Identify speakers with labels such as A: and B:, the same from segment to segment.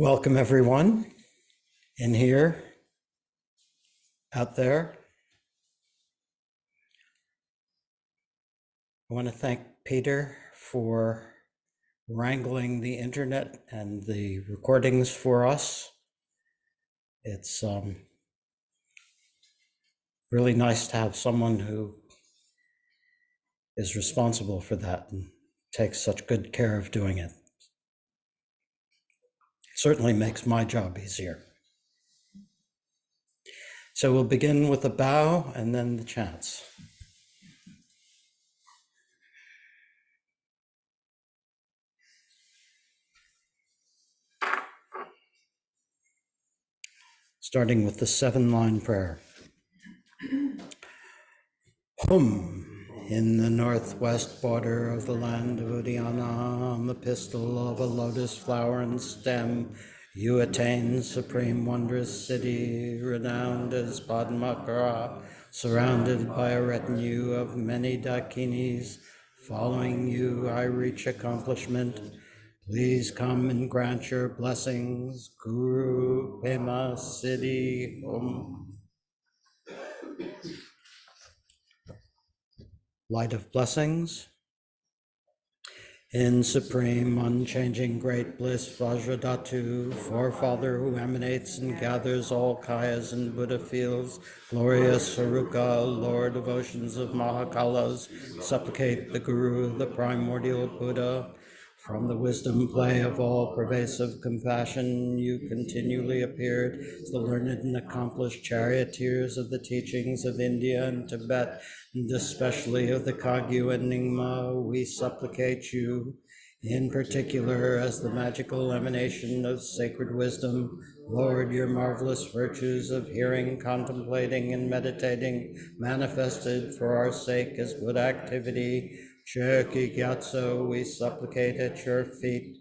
A: Welcome everyone in here, out there. I want to thank Peter for wrangling the internet and the recordings for us. It's really nice to have someone who is responsible for that and takes such good care of doing it. It certainly makes my job easier. So we'll begin with a bow and then the chants. Starting with the 7-line prayer. Hum, in the northwest border of the land of Uddiyana, on the pistil of a lotus flower and stem, you attain supreme wondrous city, renowned as Padmakara, surrounded by a retinue of many dakinis. Following you, I reach accomplishment. Please come and grant your blessings. Guru Pema Siddhi Om. Light of blessings. In supreme, unchanging, great bliss, Vajradhatu, forefather who emanates and gathers all Kayas and Buddha fields, glorious Saruka, Lord of oceans of Mahakalas, supplicate the Guru, the primordial Buddha. From the wisdom play of all pervasive compassion, you continually appeared as the learned and accomplished charioteers of the teachings of India and Tibet, and especially of the Kagyu Enigma. We supplicate you, in particular as the magical emanation of sacred wisdom. Lord, your marvelous virtues of hearing, contemplating, and meditating manifested for our sake as good activity. Cherki Gyatso, we supplicate at your feet,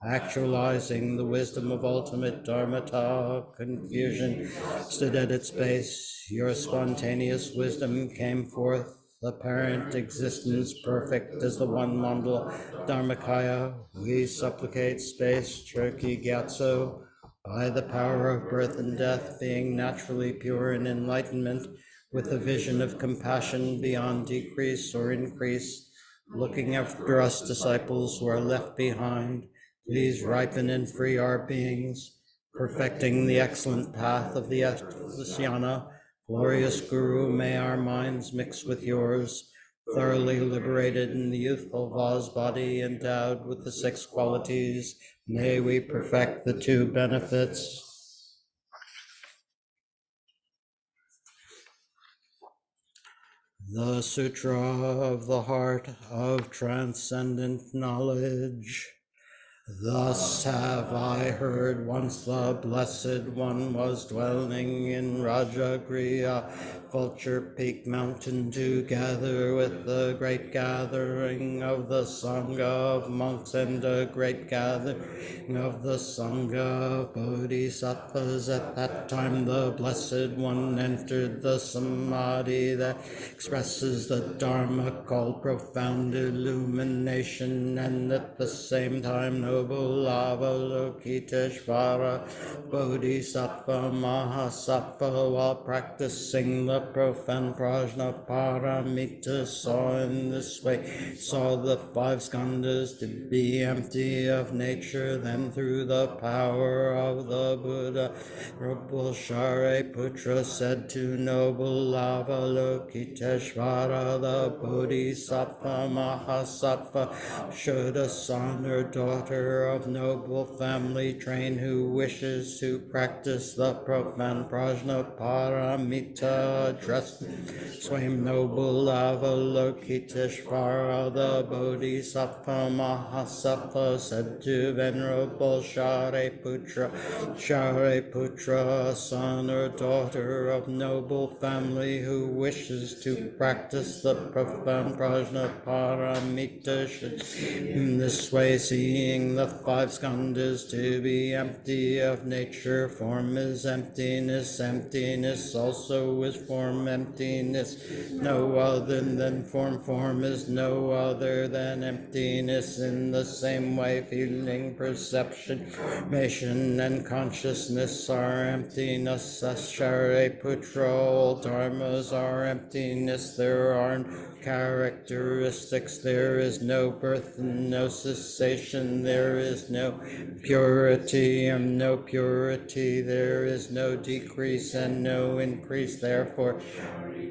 A: actualizing the wisdom of ultimate dharmata. Confusion stood at its base. Your spontaneous wisdom came forth, apparent existence perfect as the one mandala Dharmakaya. We supplicate space, Cherki Gyatso, by the power of birth and death, being naturally pure in enlightenment, with a vision of compassion beyond decrease or increase, looking after us disciples who are left behind. Please ripen and free our beings, perfecting the excellent path of the Dhyana. Glorious Guru, may our minds mix with yours, thoroughly liberated in the youthful Vaz body, endowed with the 6 qualities. May we perfect the 2 benefits. The Sutra of the Heart of Transcendent Knowledge. Thus have I heard once the Blessed One was dwelling in Rajagriha, Vulture Peak Mountain, together with the great gathering of the Sangha of monks and a great gathering of the Sangha of Bodhisattvas. At that time the Blessed One entered the Samadhi that expresses the Dharma, called profound illumination, and at the same time noble Avalokiteshvara Bodhisattva Mahasattva, while practicing the profound prajna paramita, saw in this way, saw the 5 skandhas to be empty of nature. Then through the power of the Buddha, Venerable Shariputra said to noble Avalokiteshvara, the Bodhisattva Mahasattva should a son or daughter of noble family train who wishes to practice the profound prajna paramita, address Swam noble Avalokiteshvara, the Bodhisattva Mahasattva said to Venerable Shariputra, Shariputra, son or daughter of noble family who wishes to practice the profound prajna paramita should in this way, seeing meaning the five skandhas to be empty of nature. Form is emptiness, emptiness also is form, emptiness no other than form, form is no other than emptiness. In the same way, feeling, perception, formation, and consciousness are emptiness. Shariputra, all dharmas are emptiness. There are no characteristics, there is no birth and no cessation, there is no purity and no purity, there is no decrease and no increase. Therefore,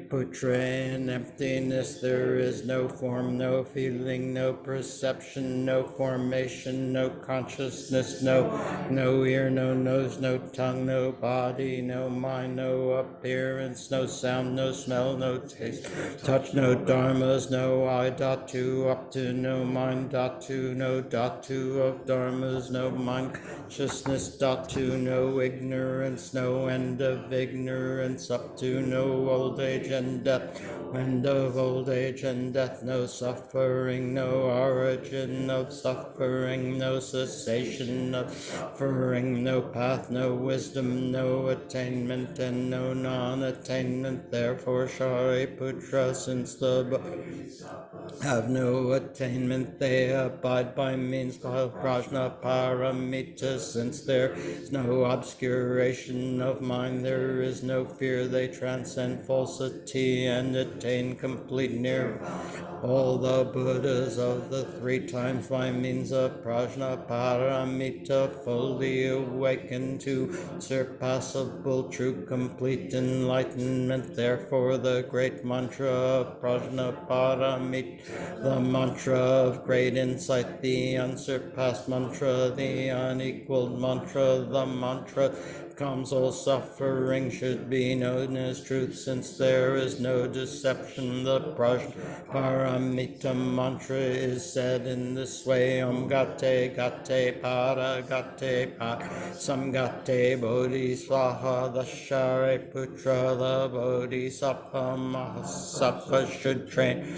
A: Putra, in emptiness there is no form, no feeling, no perception, no formation, no consciousness, no ear, no nose, no tongue, no body, no mind, no appearance, no sound, no smell, no taste, touch, no dharmas, no I dot two, up to no mind dot two, no dot two of dharmas, no mind consciousness dot two, no ignorance, no end of ignorance, up to no old age and death, end of old age and death, no suffering, no origin of suffering, no cessation of suffering, no path, no wisdom, no attainment, and no non-attainment. Therefore, Shariputra, since the have no attainment, they abide by means of prajna paramita. Since there is no obscuration of mind, there is no fear, they transcend falsity and attain complete nirvana. All the Buddhas of the three times by means of prajna paramita fully awaken to surpassable true complete enlightenment. Therefore the great mantra of prajna paramita, the mantra of great insight, the unsurpassed mantra, the unequaled mantra, the mantra comes all suffering should be known as truth, since there is no deception. The prajna paramita mantra is said in this way: Om Gate Gate Para Gate Para Samgate Bodhi Swaha. The Shariputra, the Bodhisattva Mahasattva, should train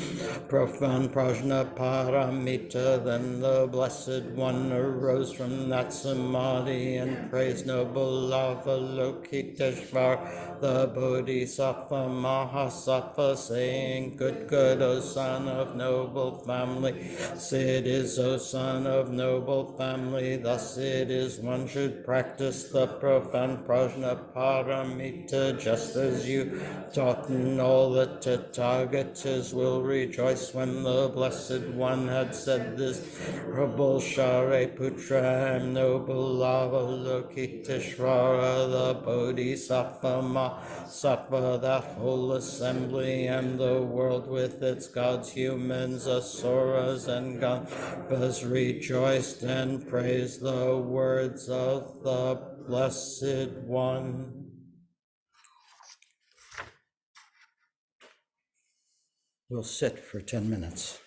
A: profound prajna paramita. Then the Blessed One arose from that samadhi and praised noble Avalokiteshvara, the Bodhisattva Mahasattva, saying, Good, good, O son of noble family, thus it is, O son of noble family, thus it is one should practice the profound prajna paramita, just as you taught, and all the Tathagatas will rejoice. When the Blessed One had said this, venerable Shariputra and noble Avalokiteshvara, the Bodhisattva Mahasattva, that whole assembly and the world with its gods, humans, asuras, and gandharvas rejoiced and praised the words of the Blessed One. We'll sit for 10 minutes.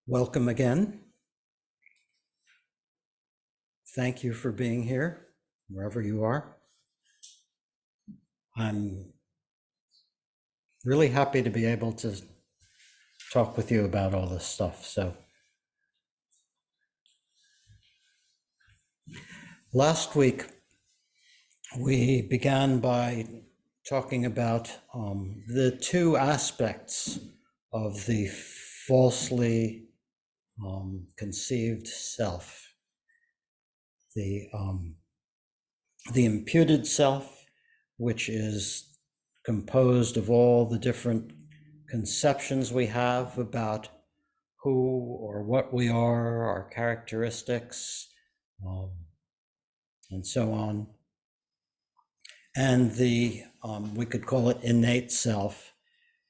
A: Welcome again. Thank you for being here, wherever you are. I'm really happy to be able to talk with you about all this stuff. So last week, we began by talking about the two aspects of the falsely conceived self, the imputed self, which is composed of all the different conceptions we have about who or what we are, our characteristics, and so on. And the, we could call it innate self,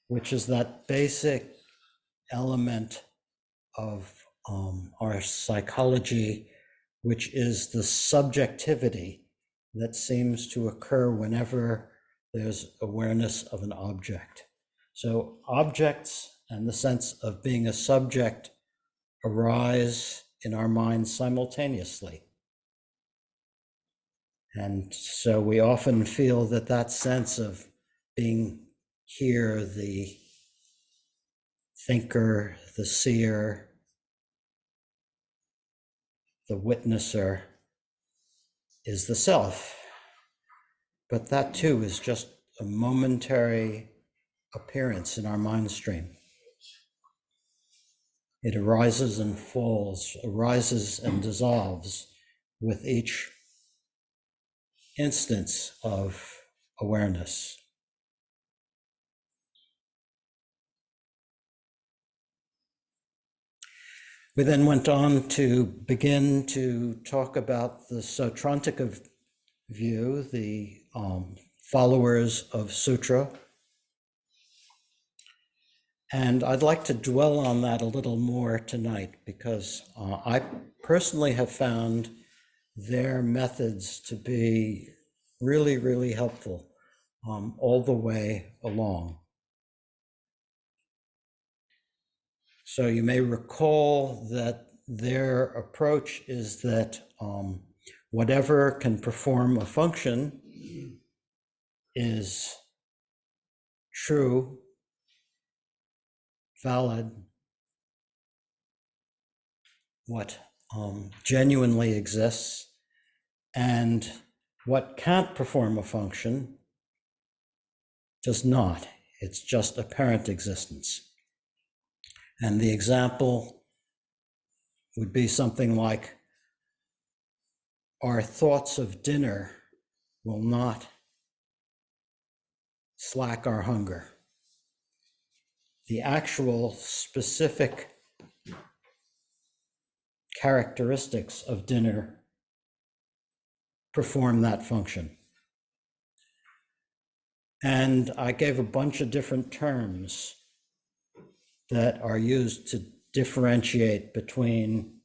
A: which is that basic element of our psychology, which is the subjectivity that seems to occur whenever there's awareness of an object. So objects and the sense of being a subject arise in our minds simultaneously. And so we often feel that that sense of being here, the thinker, the seer, the witnesser, is the self. But that too is just a momentary appearance in our mind stream. It arises and falls, arises and dissolves with each instance of awareness. We then went on to begin to talk about the Sautrantika view, the followers of Sutra. And I'd like to dwell on that a little more tonight because I personally have found their methods to be really, really helpful all the way along. So you may recall that their approach is that whatever can perform a function is true, valid, what genuinely exists, and what can't perform a function does not. It's just apparent existence. And the example would be something like, our thoughts of dinner will not slack our hunger. The actual specific characteristics of dinner perform that function. And I gave a bunch of different terms that are used to differentiate between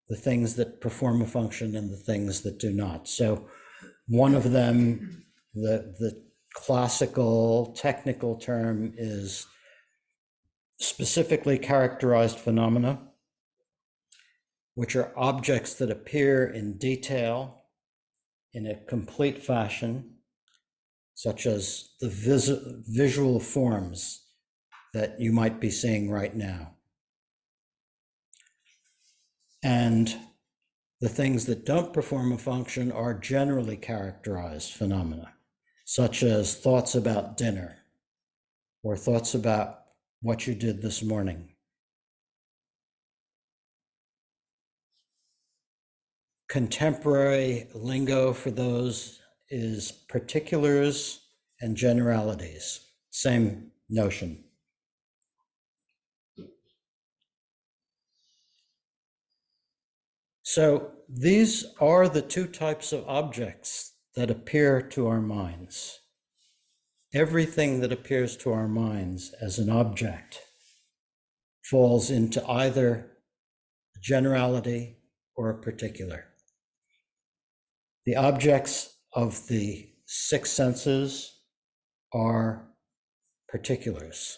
A: the things that perform a function and the things that do not. So one of them, the classical technical term, is specifically characterized phenomena, which are objects that appear in detail in a complete fashion, such as the visual forms that you might be seeing right now. And the things that don't perform a function are generally characterized phenomena, such as thoughts about dinner or thoughts about what you did this morning. Contemporary lingo for those is particulars and generalities, same notion. So these are the two types of objects that appear to our minds. everything that appears to our minds as an object falls into either a generality or a particular. The objects of the six senses are particulars.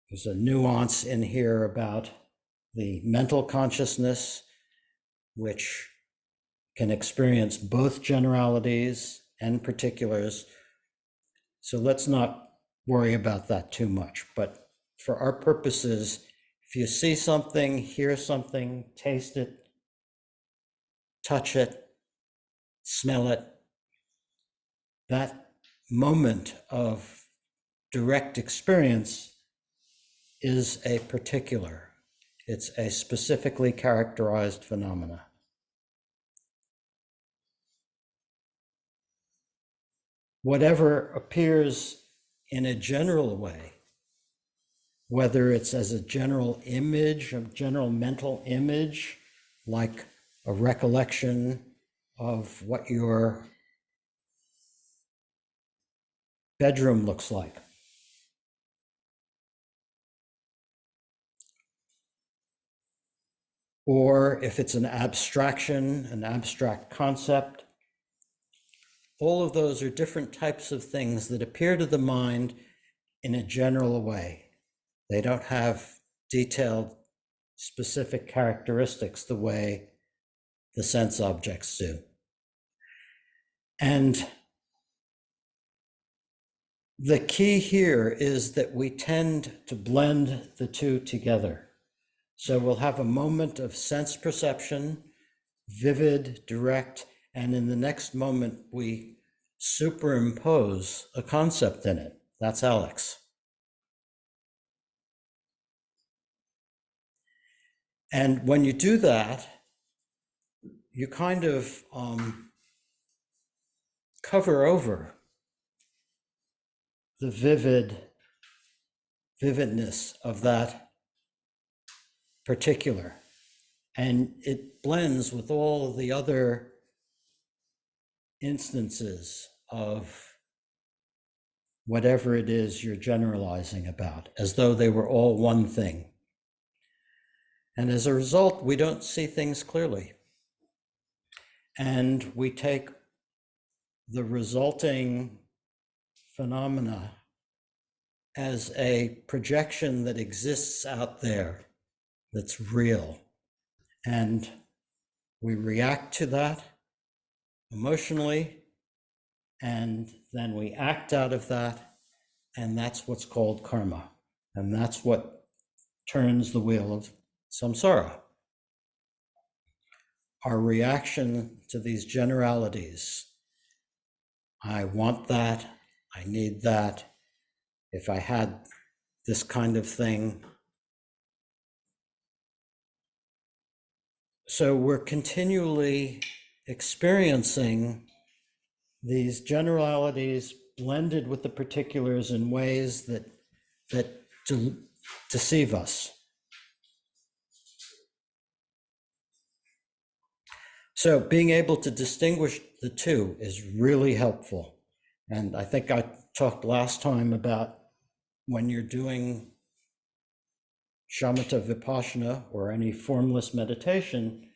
A: There's a nuance in here about the mental consciousness, which can experience both generalities and particulars. So let's not worry about that too much. But for our purposes, if you see something, hear something, taste it, touch it, smell it, that moment of direct experience is a particular. It's a specifically characterized phenomena. Whatever appears in a general way, whether it's as a general image, a general mental image, like a recollection of what your bedroom looks like, or if it's an abstraction, an abstract concept, all of those are different types of things that appear to the mind in a general way. They don't have detailed, specific characteristics the way the sense objects do. And the key here is that we tend to blend the two together. So we'll have a moment of sense perception, vivid, direct, and in the next moment, we superimpose a concept in it. That's Alex. And when you do that, you kind of cover over the vividness of that particular. And it blends with all the other instances of whatever it is you're generalizing about, as though they were all one thing. And as a result, we don't see things clearly. And we take the resulting phenomena as a projection that exists out there that's real. And we react to that emotionally, and then we act out of that, and that's what's called karma. And that's what turns the wheel of samsara. Our reaction to these generalities. I want that, I need that, if I had this kind of thing. So we're continually experiencing these generalities blended with the particulars in ways that deceive us. So being able to distinguish the two is really helpful. And I think I talked last time about when you're doing shamatha vipassana or any formless meditation,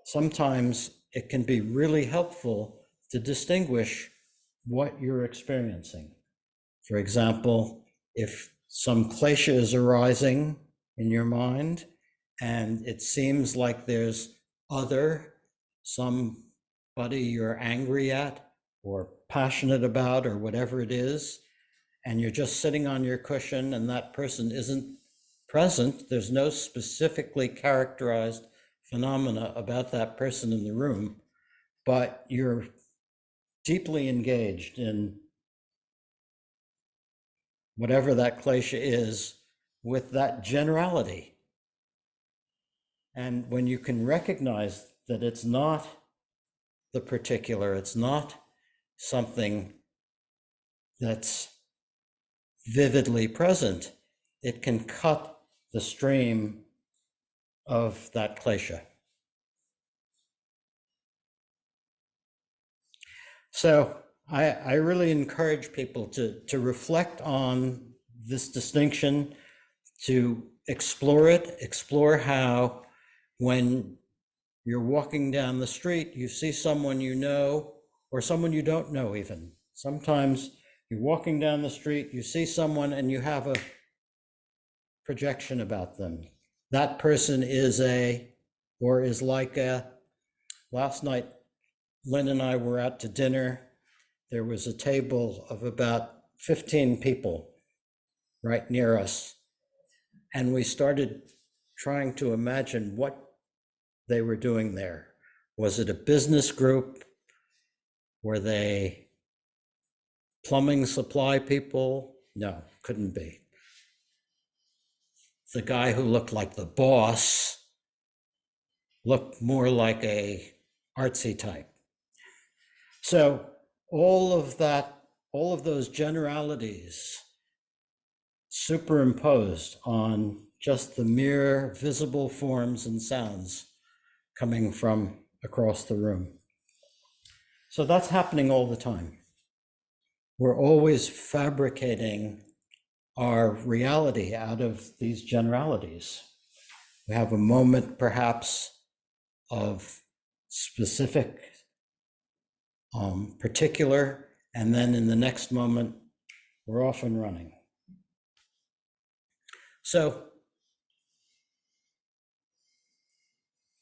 A: sometimes it can be really helpful to distinguish what you're experiencing. For example, if some klesha is arising in your mind and it seems like there's somebody you're angry at or passionate about or whatever it is, and you're just sitting on your cushion and that person isn't present, there's no specifically characterized phenomena about that person in the room, but you're deeply engaged in whatever that klesha is with that generality. And when you can recognize that it's not the particular, it's not something that's vividly present, it can cut the stream of that klesha. So I really encourage people to reflect on this distinction, to explore it, explore how when you're walking down the street, you see someone you know or someone you don't know even. Sometimes you're walking down the street, you see someone and you have a projection about them. That person is or is like last night, Lynn and I were out to dinner. There was a table of about 15 people right near us. And we started trying to imagine what they were doing there. Was it a business group? Were they plumbing supply people? No, couldn't be. The guy who looked like the boss looked more like a artsy type. So all of that, all of those generalities superimposed on just the mere visible forms and sounds coming from across the room. So that's happening all the time. We're always fabricating our reality out of these generalities. We have a moment perhaps of specific, particular, and then in the next moment, we're off and running. So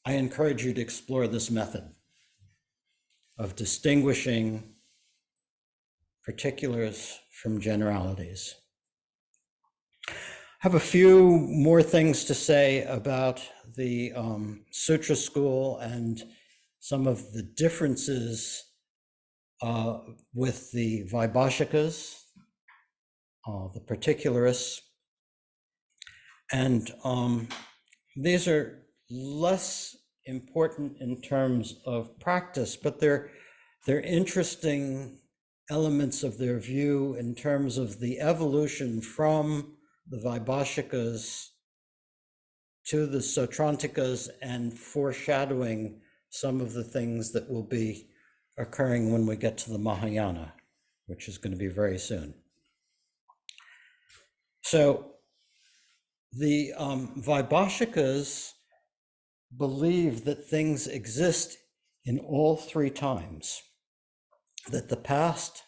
A: I encourage you to explore this method of distinguishing particulars from generalities. I have a few more things to say about the Sutra school and some of the differences with the Vaibhashikas, the particularists, and these are less important in terms of practice, but they're interesting elements of their view in terms of the evolution from the Vaibhashikas to the Sautrantikas and foreshadowing some of the things that will be occurring when we get to the Mahayana, which is going to be very soon. So the Vaibhashikas believe that things exist in all three times, that the past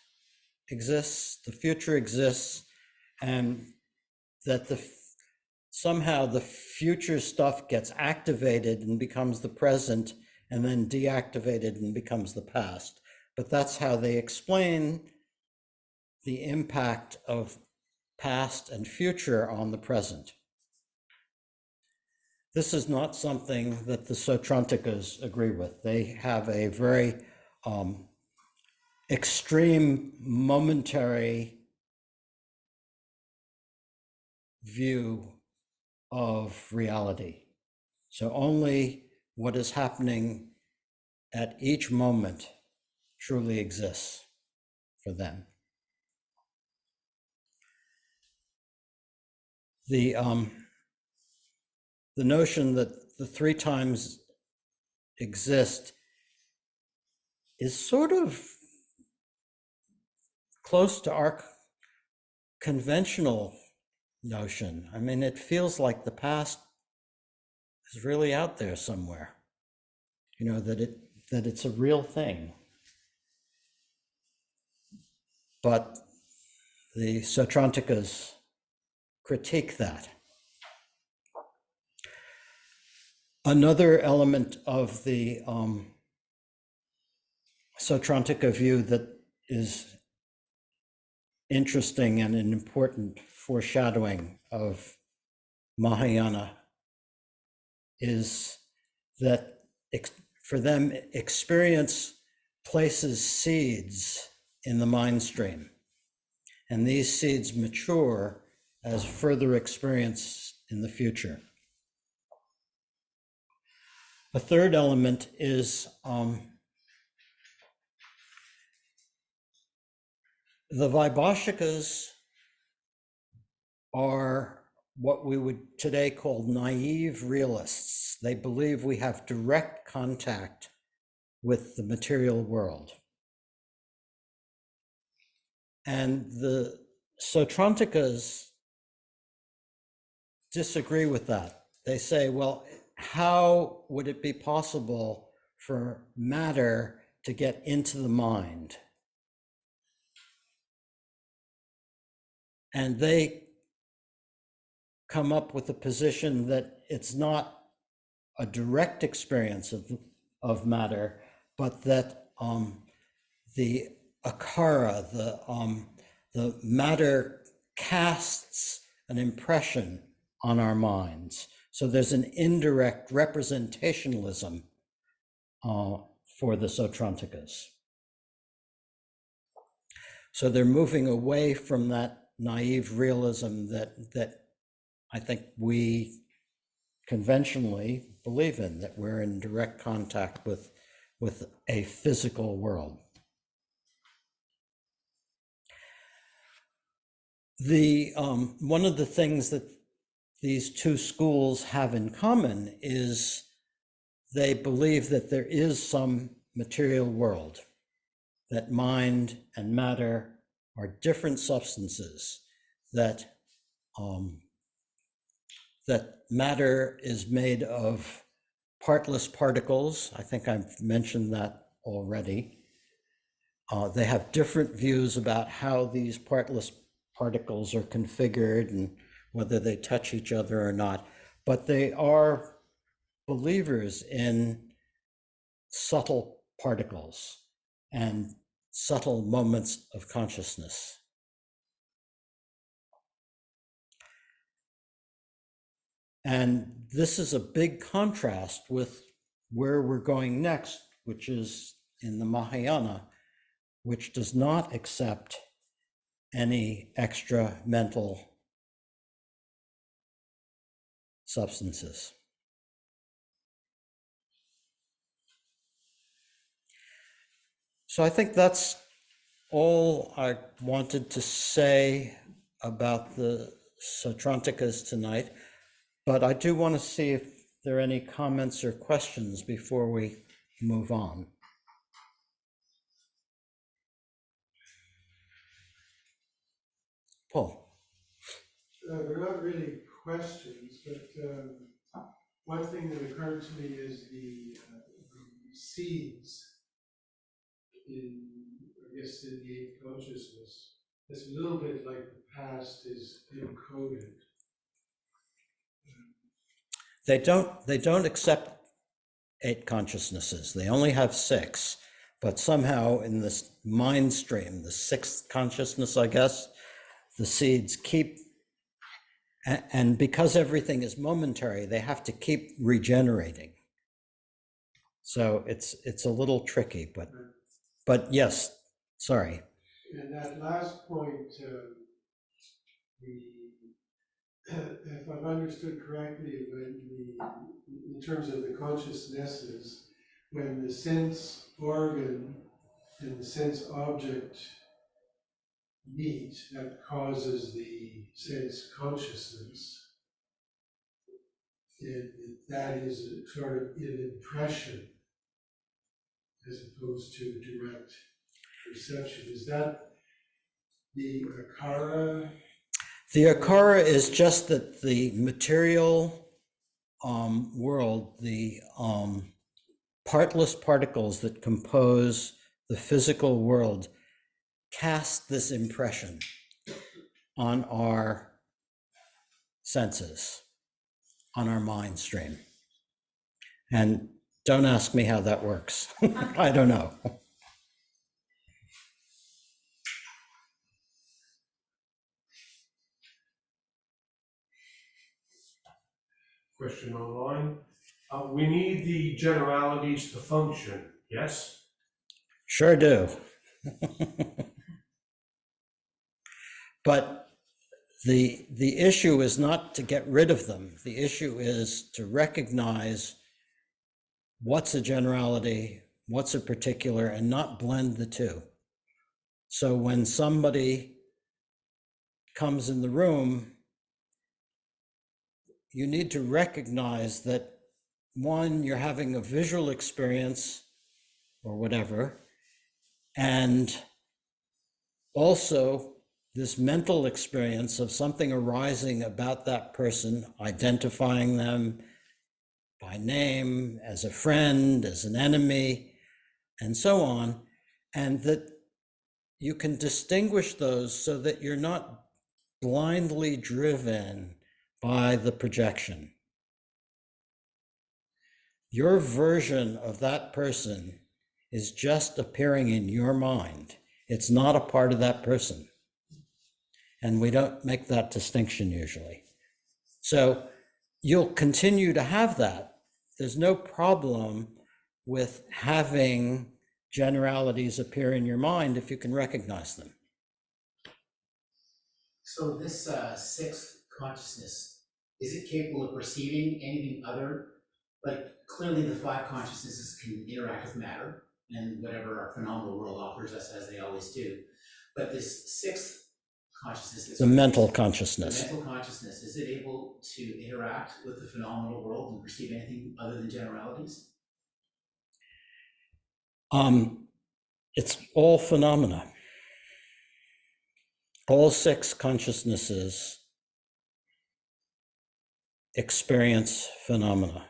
A: exists, the future exists, and that somehow the future stuff gets activated and becomes the present, and then deactivated and becomes the past. But that's how they explain the impact of past and future on the present. This is not something that the Sautrantikas agree with. They have a very extreme, momentary view of reality. So only what is happening at each moment truly exists for them. The notion that the three times exist is sort of close to our conventional notion. I mean, it feels like the past is really out there somewhere, you know, that it's a real thing. But the Sautrantikas critique that. Another element of the Sautrantika view that is interesting and an important foreshadowing of Mahayana is that for them, experience places seeds in the mind stream, and these seeds mature as further experience in the future. A third element is the Vaibhashikas are what we would today call naive realists. They believe we have direct contact with the material world. And the Sautrantikas disagree with that. They say, well, how would it be possible for matter to get into the mind? And they come up with a position that it's not a direct experience of matter, but that the akara, the matter casts an impression on our minds. So there's an indirect representationalism for the Sautrantikas. So they're moving away from that naive realism that I think we conventionally believe in, that we're in direct contact with a physical world. The one of the things that these two schools have in common is they believe that there is some material world, that mind and matter are different substances, that that matter is made of partless particles. I think I've mentioned that already. They have different views about how these partless particles are configured and whether they touch each other or not, but they are believers in subtle particles and subtle moments of consciousness. And this is a big contrast with where we're going next, which is in the Mahayana, which does not accept any extra mental substances. So I think that's all I wanted to say about the Sautrantikas tonight, but I do want to see if there are any comments or questions before we move on. Paul.
B: They're not really questions, but one thing that occurred to me is the seeds in, I guess, in the eighth consciousness. It's a little bit like the past is encoded.
A: They don't accept 8 consciousnesses. They only have 6, but somehow in this mind stream, the 6th consciousness, I guess, the seeds keep, and because everything is momentary, they have to keep regenerating. So it's a little tricky, but yes, sorry.
B: And that last point, if I've understood correctly, in terms of the consciousnesses, when the sense organ and the sense object meet, that causes the sense consciousness. And that is a sort of an impression as opposed to direct perception. Is that the akara?
A: The akara is just that the material world, the partless particles that compose the physical world cast this impression on our senses, on our mind stream. And don't ask me how that works. I don't know.
C: Question online. We need the generalities to function, yes?
A: Sure do. But the issue is not to get rid of them. The issue is to recognize what's a generality, what's a particular, and not blend the two. So when somebody comes in the room, you need to recognize that, one, you're having a visual experience or whatever, also this mental experience of something arising about that person, identifying them by name, as a friend, as an enemy, and so on, and that you can distinguish those so that you're not blindly driven by the projection. Your version of that person is just appearing in your mind. It's not a part of that person. And we don't make that distinction usually. So you'll continue to have that. There's no problem with having generalities appear in your mind if you can recognize them.
D: So this sixth consciousness, is it capable of perceiving anything other? Like clearly the five consciousnesses can interact with matter and whatever our phenomenal world offers us, as they always do. But this sixth consciousness,
A: The mental consciousness.
D: the mental consciousness, is it able to interact with the phenomenal world and perceive anything other than generalities?
A: It's all phenomena. All six consciousnesses experience phenomena.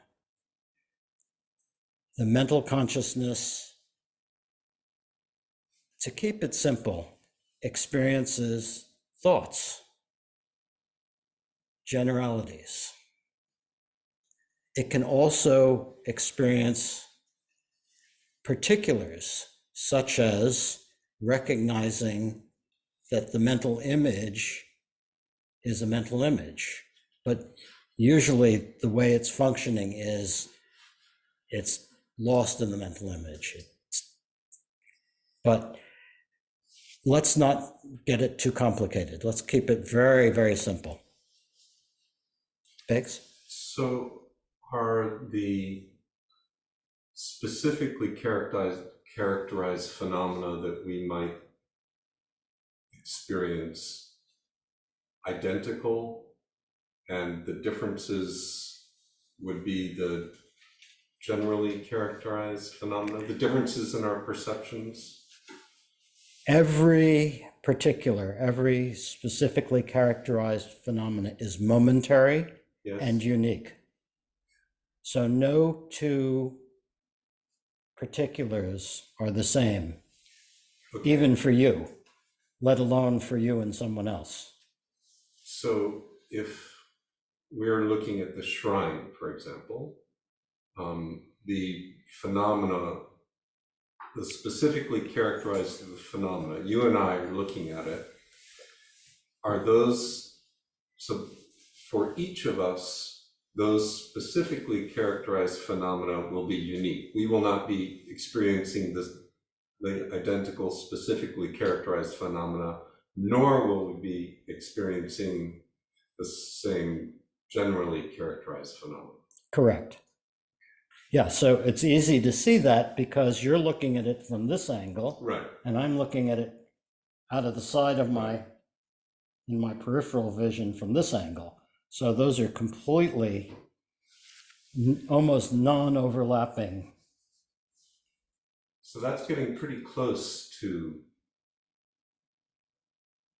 A: The mental consciousness, to keep it simple, experiences thoughts, generalities. It can also experience particulars, such as recognizing that the mental image is a mental image. But usually the way it's functioning is it's lost in the mental image. But let's not get it too complicated. Let's keep it very, very simple. Biggs?
E: So are the specifically characterized phenomena that we might experience identical, and the differences would be the generally characterized phenomena, the differences in our perceptions?
A: Every specifically characterized phenomena is momentary,
E: Yes.
A: and unique. So no two particulars are the same,
E: Okay.
A: even for you, let alone for you and someone else.
E: So if we're looking at the shrine, for example, the phenomena, the specifically characterized phenomena, you and I are looking at it, are those, so for each of us, those specifically characterized phenomena will be unique. We will not be experiencing the identical specifically characterized phenomena, nor will we be experiencing the same generally characterized phenomena.
A: Correct. Yeah, so it's easy to see that because you're looking at it from this angle,
E: Right.
A: and I'm looking at it out of the side of in my peripheral vision from this angle. So those are completely, almost non-overlapping.
E: So that's getting pretty close to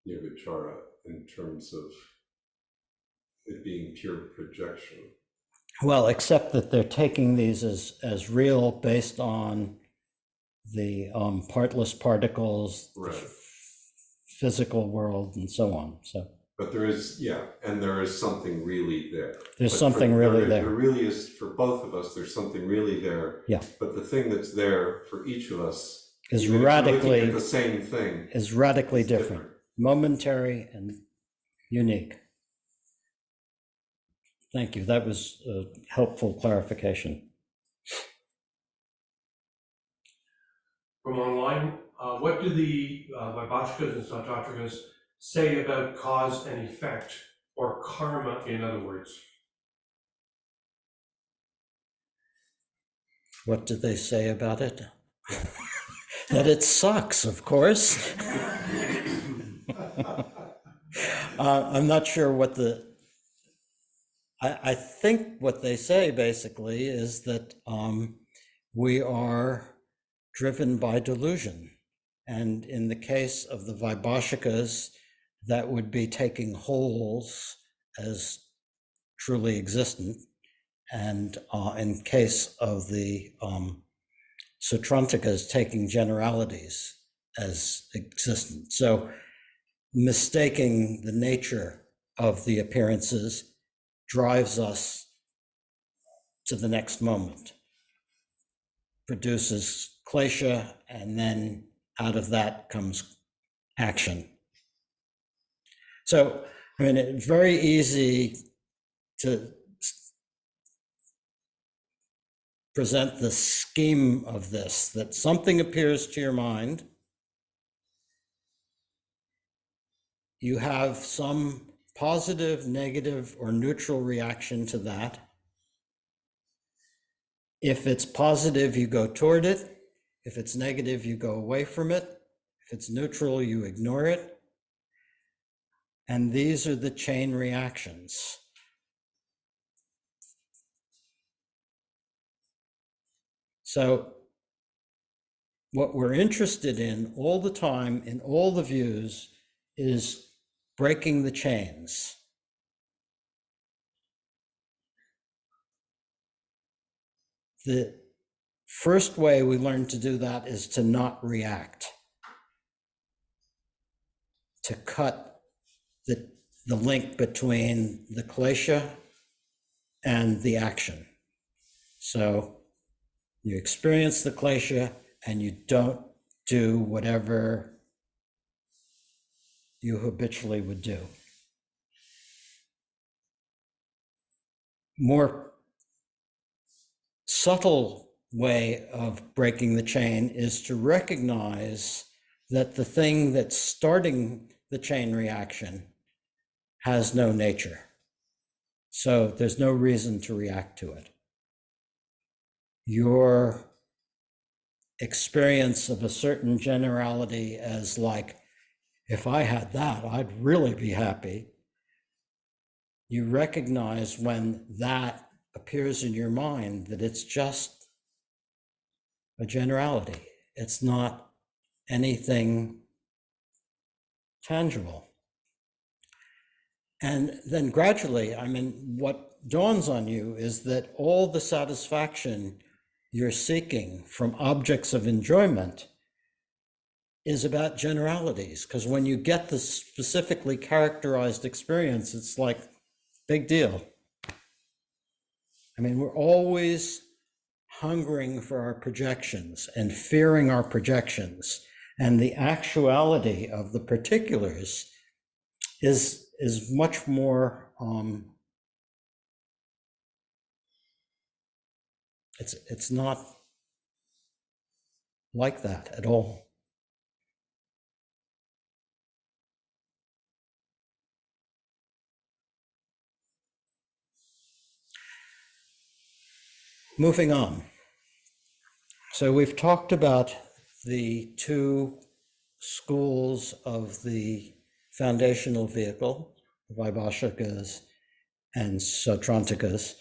E: Yogacara in terms of it being pure projection.
A: Well, except that they're taking these as real based on the partless particles,
E: Right.
A: the physical world, and so on. So,
E: But there is, yeah, and there is something really there.
A: there's
E: But
A: something really there.
E: There really is, for both of us, there's something really there.
A: Yeah.
E: But the thing that's there for each of us
A: Is
E: even if we're looking
A: radically
E: at the same thing.
A: Is radically
E: It's
A: different, momentary and unique. Thank you. That was a helpful clarification.
C: From online, what do the Vaibhashikas and Sautrantikas say about cause and effect, or karma, in other words?
A: What did they say about it? That it sucks, of course. I'm not sure what I think what they say basically is that we are driven by delusion, And in the case of the Vaibhashikas, that would be taking wholes as truly existent. And in case of the Sautrantikas, taking generalities as existent. So mistaking the nature of the appearances drives us to the next moment, produces klesha, and then out of that comes action. So, I mean, it's very easy to present the scheme of this, that something appears to your mind, you have some positive, negative, or neutral reaction to that. If it's positive, you go toward it. If it's negative, you go away from it. If it's neutral, you ignore it. And these are the chain reactions. So what we're interested in all the time in all the views is breaking the chains. The first way we learn to do that is to not react, to cut the link between the klesha and the action. So you experience the klesha and you don't do whatever you habitually would do. More subtle way of breaking the chain is to recognize that the thing that's starting the chain reaction has no nature. So there's no reason to react to it. Your experience of a certain generality as like, if I had that, I'd really be happy. You recognize when that appears in your mind that it's just a generality. It's not anything tangible. And then gradually, I mean, what dawns on you is that all the satisfaction you're seeking from objects of enjoyment is about generalities. Because when you get the specifically characterized experience, it's like, big deal. I mean, we're always hungering for our projections and fearing our projections. And the actuality of the particulars is much more, it's not like that at all. Moving on. So we've talked about the two schools of the foundational vehicle, Vaibhashikas and Sautrantikas,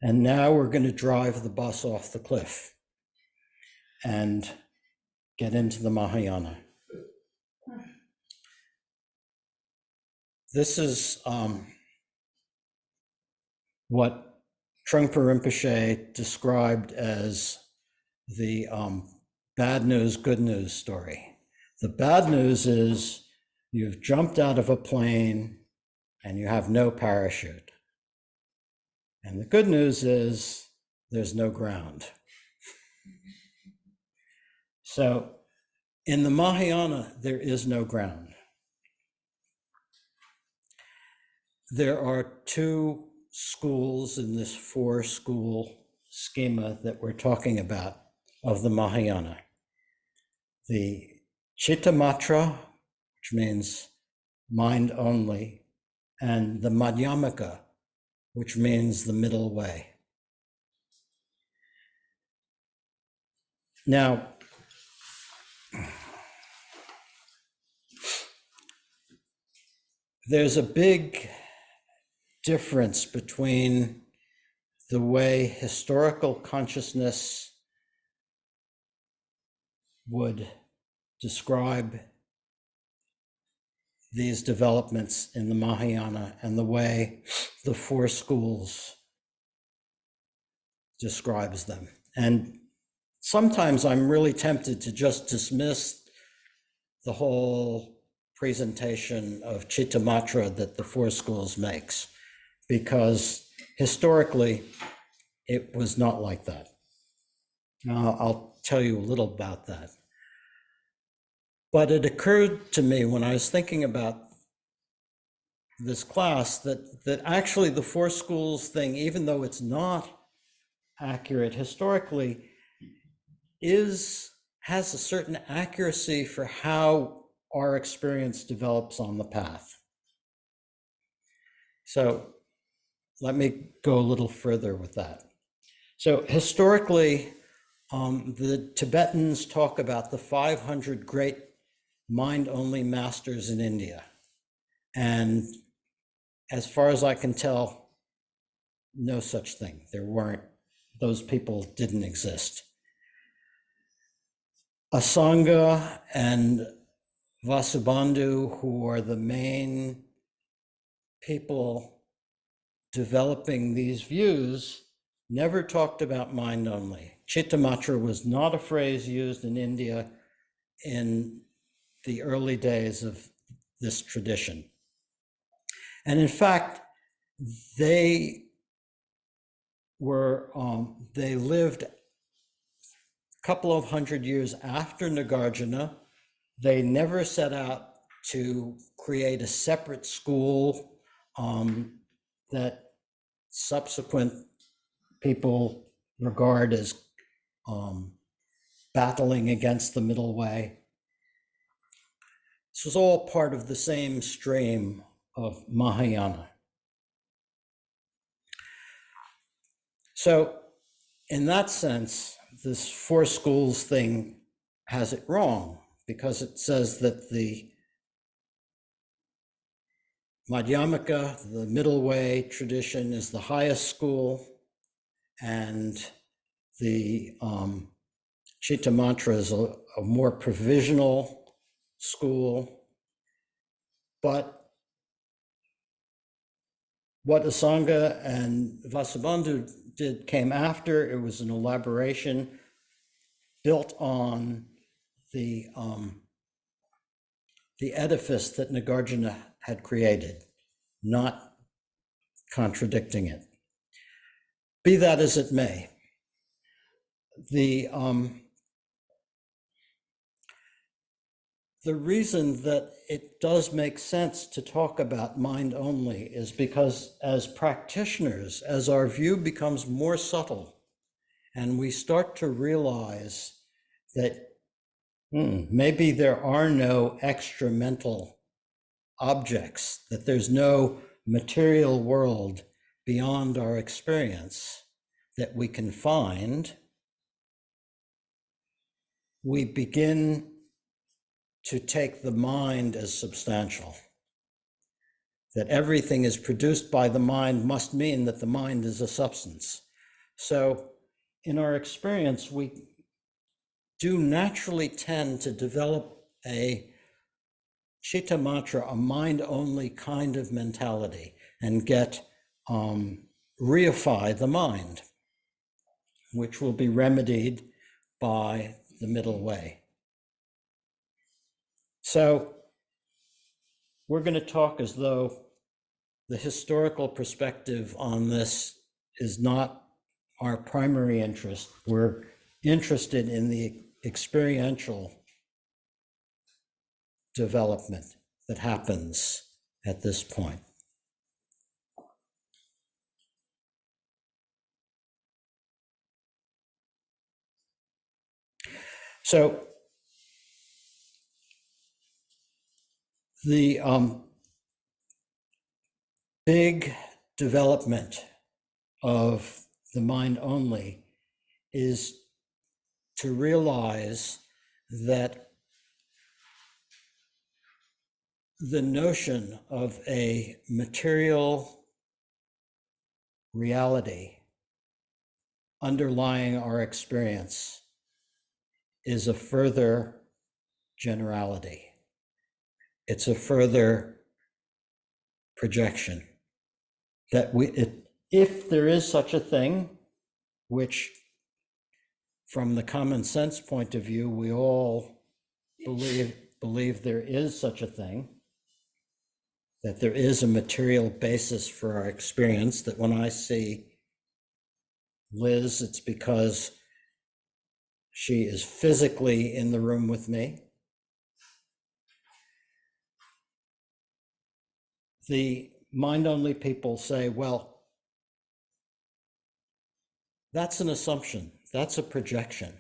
A: and now we're going to drive the bus off the cliff and get into the Mahayana. This is what Trungpa Rinpoche described as the bad news, good news story. The bad news is you've jumped out of a plane and you have no parachute. And the good news is there's no ground. So in the Mahayana, there is no ground. There are two schools in this four-school schema that we're talking about of the Mahayana. The Chittamatra, which means mind only, and the Madhyamaka, which means the middle way. Now, there's a big difference between the way historical consciousness would describe these developments in the Mahayana and the way the four schools describes them. And sometimes I'm really tempted to just dismiss the whole presentation of Chittamatra that the four schools makes, because historically it was not like that. Now, I'll tell you a little about that. But it occurred to me when I was thinking about this class that actually the four schools thing, even though it's not accurate historically, has a certain accuracy for how our experience develops on the path. So let me go a little further with that. So historically, the Tibetans talk about the 500 great mind-only masters in India. And as far as I can tell, no such thing. There weren't, those people didn't exist. Asanga and Vasubandhu, who are the main people developing these views, never talked about mind only. Chittamatra was not a phrase used in India in the early days of this tradition. And in fact, they lived a couple of hundred years after Nagarjuna. They never set out to create a separate school that subsequent people regard as battling against the middle way. This was all part of the same stream of Mahayana. So in that sense, this four schools thing has it wrong, because it says that the Madhyamaka, the middle way tradition, is the highest school, and the Chittamatra is a more provisional school. But what Asanga and Vasubandhu did came after. It was an elaboration built on the edifice that Nagarjuna had created, not contradicting it. Be that as it may, the reason that it does make sense to talk about mind only is because as practitioners, as our view becomes more subtle and we start to realize that maybe there are no extra mental objects, that there's no material world beyond our experience that we can find, we begin to take the mind as substantial. That everything is produced by the mind must mean that the mind is a substance. So in our experience, we do naturally tend to develop a Chittamatra, a mind-only kind of mentality, and reify the mind, which will be remedied by the middle way. So we're going to talk as though the historical perspective on this is not our primary interest. We're interested in the experiential development that happens at this point. So the big development of the mind only is to realize that the notion of a material reality underlying our experience is a further generality. It's a further projection that if there is such a thing, which from the common sense point of view, we all believe there is such a thing, that there is a material basis for our experience, that when I see Liz, it's because she is physically in the room with me. The mind-only people say, well, that's an assumption, that's a projection,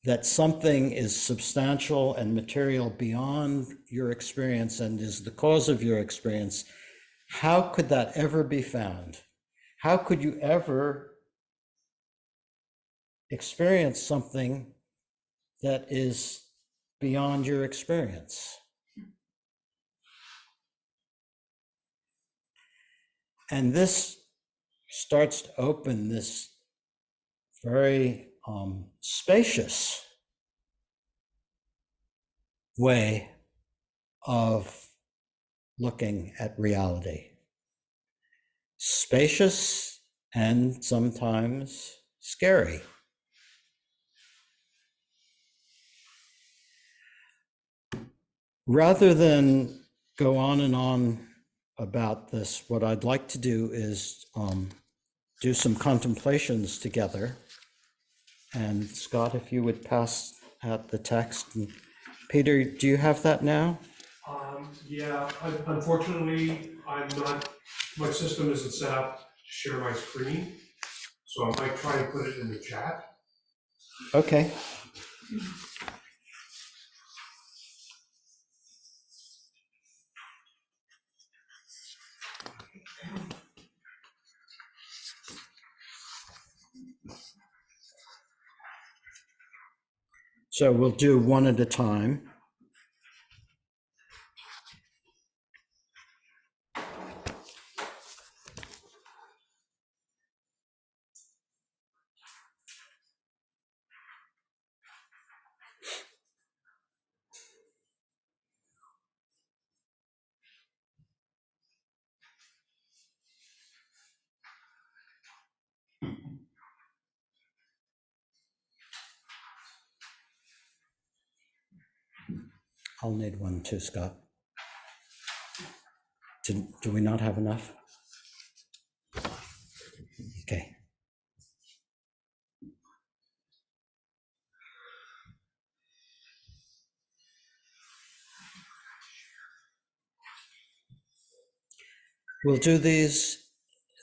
A: that something is substantial and material beyond your experience and is the cause of your experience. How could that ever be found? How could you ever experience something that is beyond your experience? And this starts to open this very spacious way of looking at reality. Spacious and sometimes scary. Rather than go on and on about this, what I'd like to do is do some contemplations together. And Scott, if you would pass out the text. And Peter, do you have that now?
C: Yeah, unfortunately, my system isn't set up to share my screen, so I might try and put it in the chat.
A: Okay. So we'll do one at a time. I'll need one too, Scott. Do we not have enough? Okay. We'll do these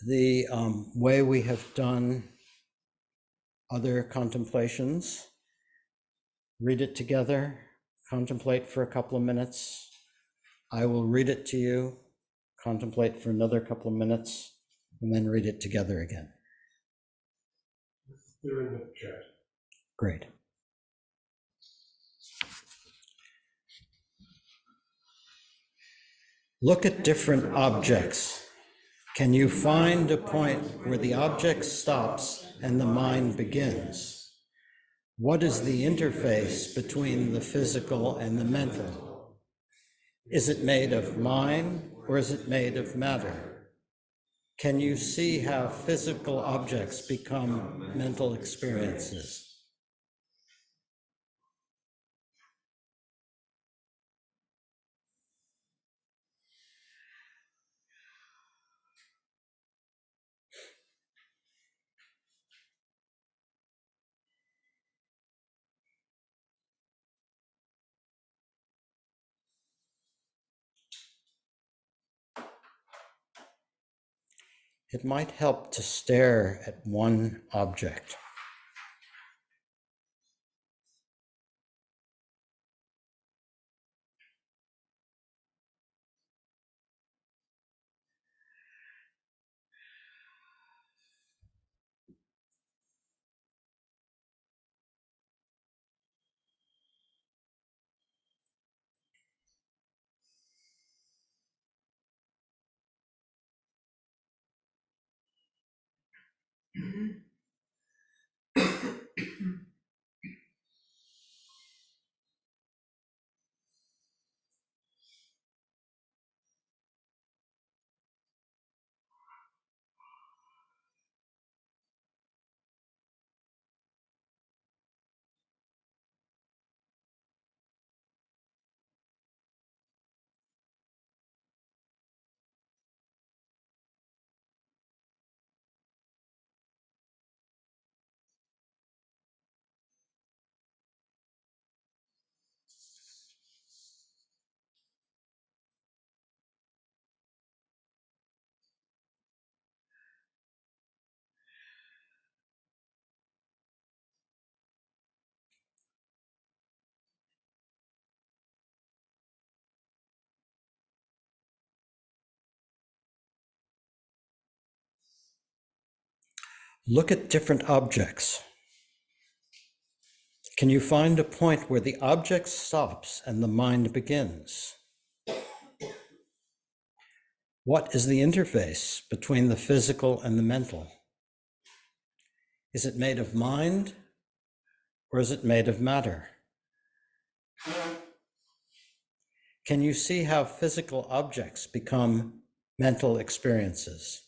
A: the way we have done other contemplations. Read it together, contemplate for a couple of minutes. I will read it to you, contemplate for another couple of minutes, and then read it together again.
C: They're in the chat.
A: Great. Look at different objects. Can you find a point where the object stops and the mind begins? What is the interface between the physical and the mental? Is it made of mind or is it made of matter? Can you see how physical objects become mental experiences? It might help to stare at one object. Look at different objects. Can you find a point where the object stops and the mind begins? What is the interface between the physical and the mental? Is it made of mind or is it made of matter? Can you see how physical objects become mental experiences?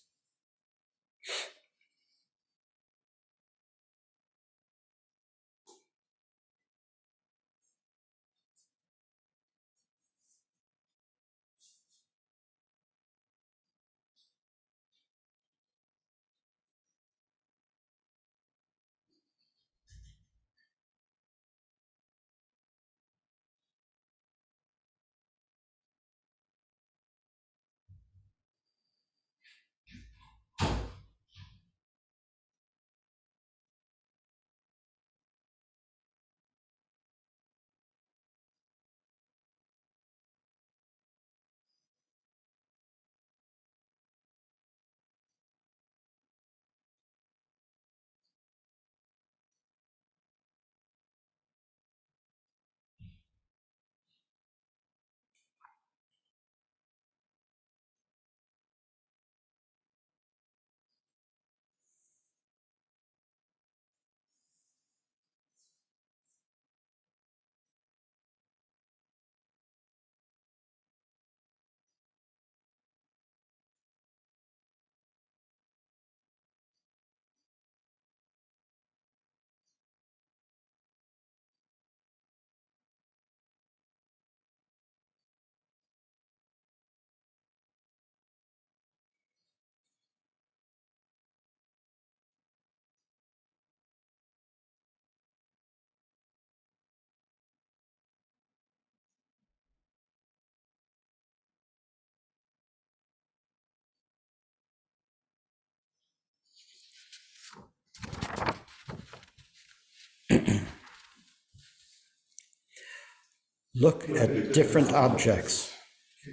A: Look at different objects.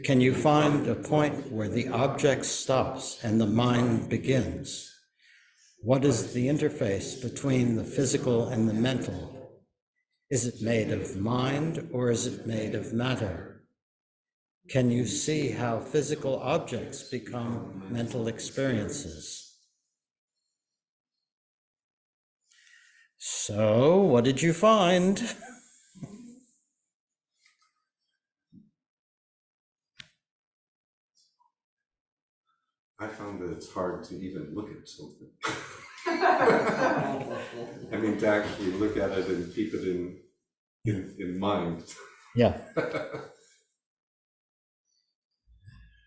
A: Can you find a point where the object stops and the mind begins? What is the interface between the physical and the mental? Is it made of mind or is it made of matter? Can you see how physical objects become mental experiences? So, what did you find?
E: I found that it's hard to even look at something. I mean, to actually look at it and keep it in mind.
A: Yeah.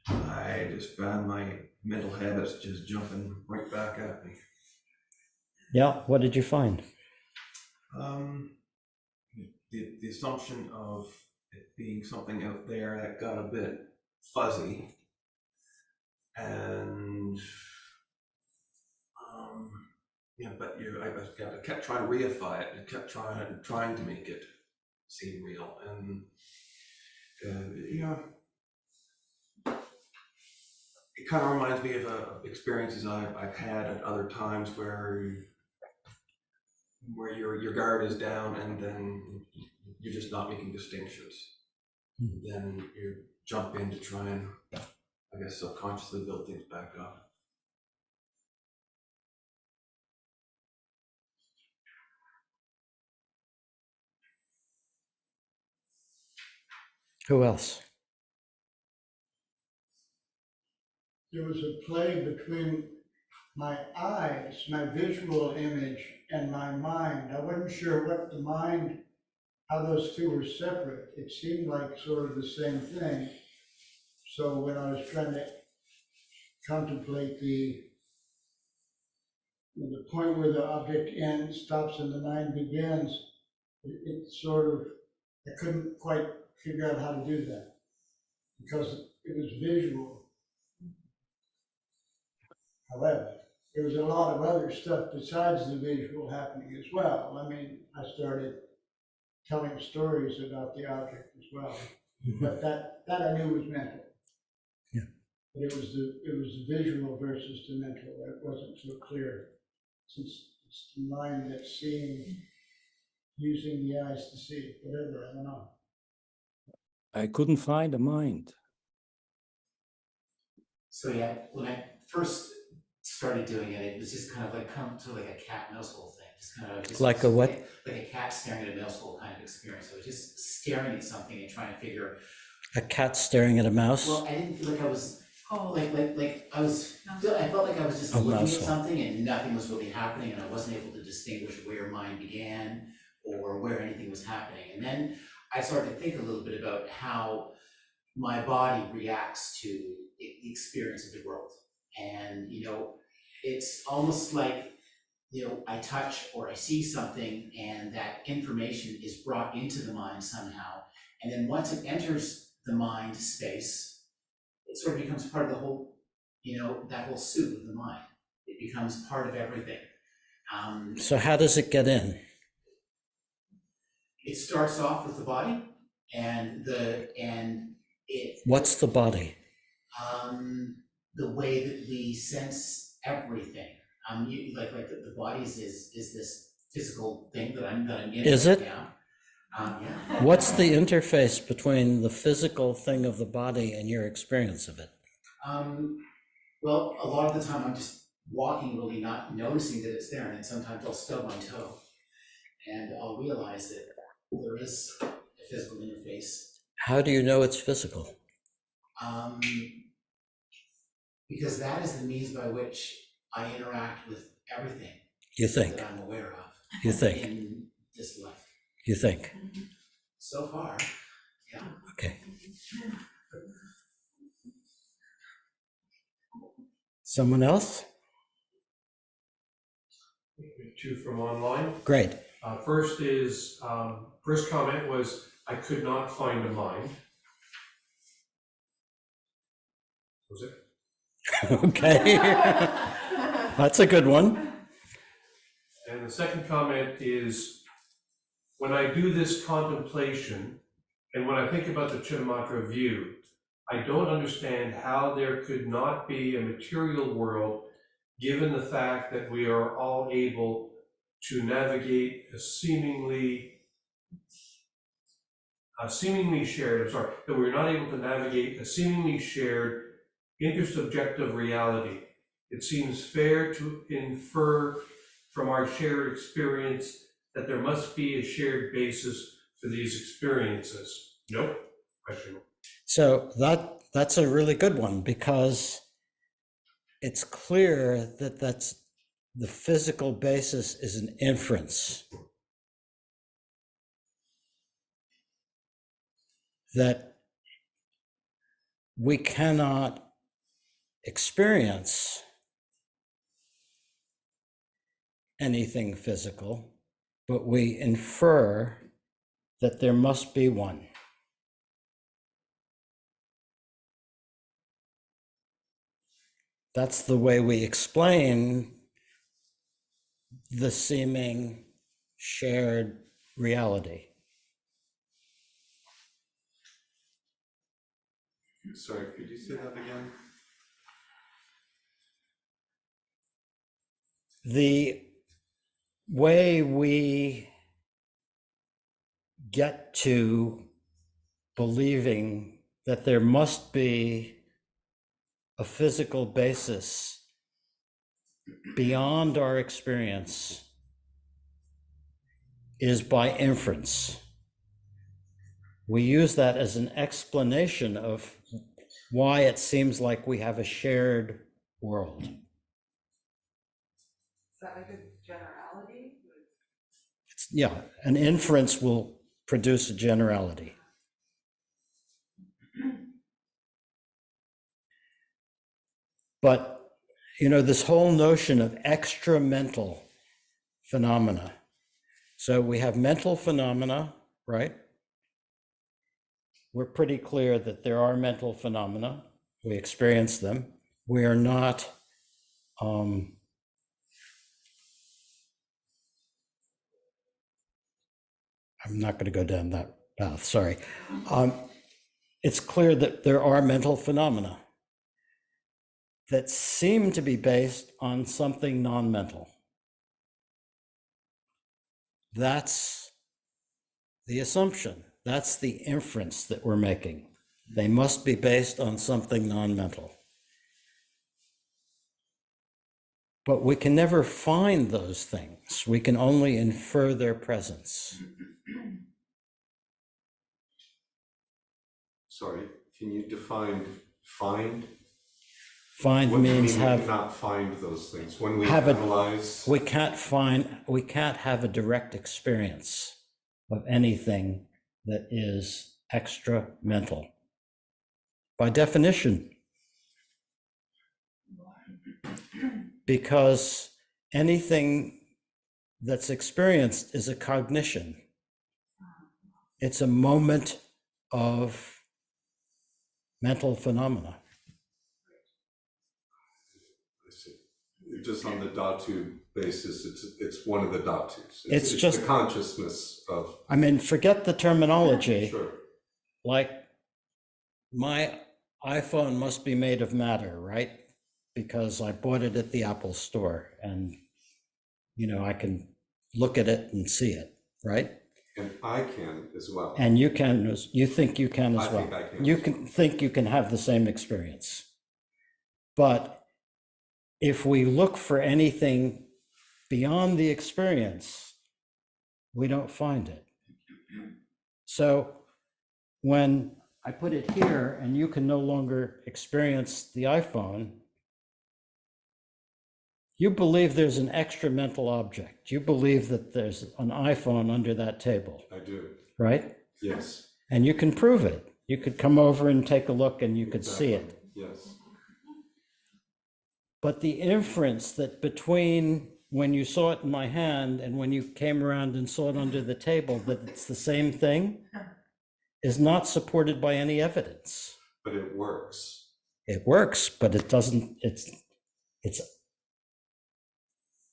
F: I just found my mental habits just jumping right back at me.
A: Yeah, what did you find?
F: The assumption of it being something out there that got a bit fuzzy, and but I kept trying to reify it. I kept trying to make it seem real, and it kind of reminds me of experiences I've had at other times where your guard is down and then you're just not making distinctions. Then you jump in to try and, I guess, subconsciously build things back up.
A: Who else?
B: There was a play between my eyes, my visual image, and my mind. I wasn't sure what the mind, how those two were separate. It seemed like sort of the same thing. So when I was trying to contemplate the point where the object ends, stops, and the mind begins, it sort of, I couldn't quite figure out how to do that because it was visual. However, there was a lot of other stuff besides the visual happening as well. I mean, I started telling stories about the object as well, but that I knew was mental.
A: Yeah.
B: But it was the visual versus the mental that wasn't so clear.
G: Since it's the mind that's seeing, using the eyes to see, whatever, I don't know.
H: I couldn't find a mind.
D: So yeah, when I first started doing it, it was just kind of like a cat mouse hole thing. Just kind of just
A: Like a what?
D: like a cat staring at a mouse hole kind of experience. I was just staring at something and trying to figure.
A: A cat staring at a mouse?
D: Well, I didn't feel like I was like I was. I felt like I was just
A: A
D: looking at
A: mouse hole.
D: something and nothing was really happening, and I wasn't able to distinguish where mine began or where anything was happening. And then I started to think a little bit about how my body reacts to the experience of the world. And, it's almost like, I touch or I see something and that information is brought into the mind somehow. And then once it enters the mind space, it sort of becomes part of the whole, that whole soup of the mind. It becomes part of everything.
A: So how does it get in?
D: It starts off with the body and
A: What's the body?
D: The way that we sense everything. The body is this physical thing that I'm in.
A: Is it?
D: Yeah. Yeah.
A: What's the interface between the physical thing of the body and your experience of it?
D: Well, a lot of the time I'm just walking, really not noticing that it's there, and then sometimes I'll stub my toe, and I'll realize that there is a physical interface.
A: How do you know it's physical?
D: Because that is the means by which I interact with everything.
A: You think?
D: That I'm aware of.
A: You think?
D: In this life.
A: You think?
D: So far, yeah.
A: Okay. Someone else?
C: Two from online.
A: Great.
C: First comment was, I could not find a mind. Was it?
A: Okay. That's a good one.
C: And the second comment is, when I do this contemplation, and when I think about the Chittamatra view, I don't understand how there could not be a material world, given the fact that we are all able to navigate a seemingly shared, that we're not able to navigate a seemingly shared intersubjective reality. It seems fair to infer from our shared experience that there must be a shared basis for these experiences. Nope? Question.
A: So that's a really good one, because it's clear that that's the physical basis is an inference that we cannot experience anything physical, but we infer that there must be one. That's the way we explain the seeming shared reality.
E: Sorry, could you say that again?
A: The way we get to believing that there must be a physical basis beyond our experience is by inference. We use that as an explanation of why it seems like we have a shared world.
I: Is that like a generality?
A: Yeah, an inference will produce a generality. But, this whole notion of extra mental phenomena. So we have mental phenomena, right? We're pretty clear that there are mental phenomena. We experience them. We are not, I'm not going to go down that path, sorry. It's clear that there are mental phenomena that seem to be based on something non-mental. That's the assumption. That's the inference that we're making. They must be based on something non-mental. But we can never find those things. We can only infer their presence.
E: Sorry, can you define find?
A: Find
E: What do you
A: means
E: mean we
A: have.
E: cannot find those things? When we
A: Have a-
E: analyze,
A: We can't have a direct experience of anything that is extra mental. By definition. Because anything that's experienced is a cognition. It's a moment of mental phenomena.
E: I see. Just on the dhatu basis, it's one of the dhatus.
A: It's just
E: the consciousness of.
A: I mean, forget the terminology.
E: Sure.
A: Like my iPhone must be made of matter, right? Because I bought it at the Apple store and, I can look at it and see it, right?
E: And I can as well.
A: And you think you can as
E: I
A: well.
E: think I can
A: You
E: as
A: can think you can have the same experience. But if we look for anything beyond the experience, we don't find it. So when I put it here and you can no longer experience the iPhone, you believe there's an extra mental object. You believe that there's an iPhone under that table,
E: I do.
A: right?
E: Yes.
A: And you can prove it. You could come over and take a look and you could see it.
E: Yes.
A: But the inference that between when you saw it in my hand and when you came around and saw it under the table, that it's the same thing, is not supported by any evidence.
E: But it works.
A: It works, but it doesn't, it's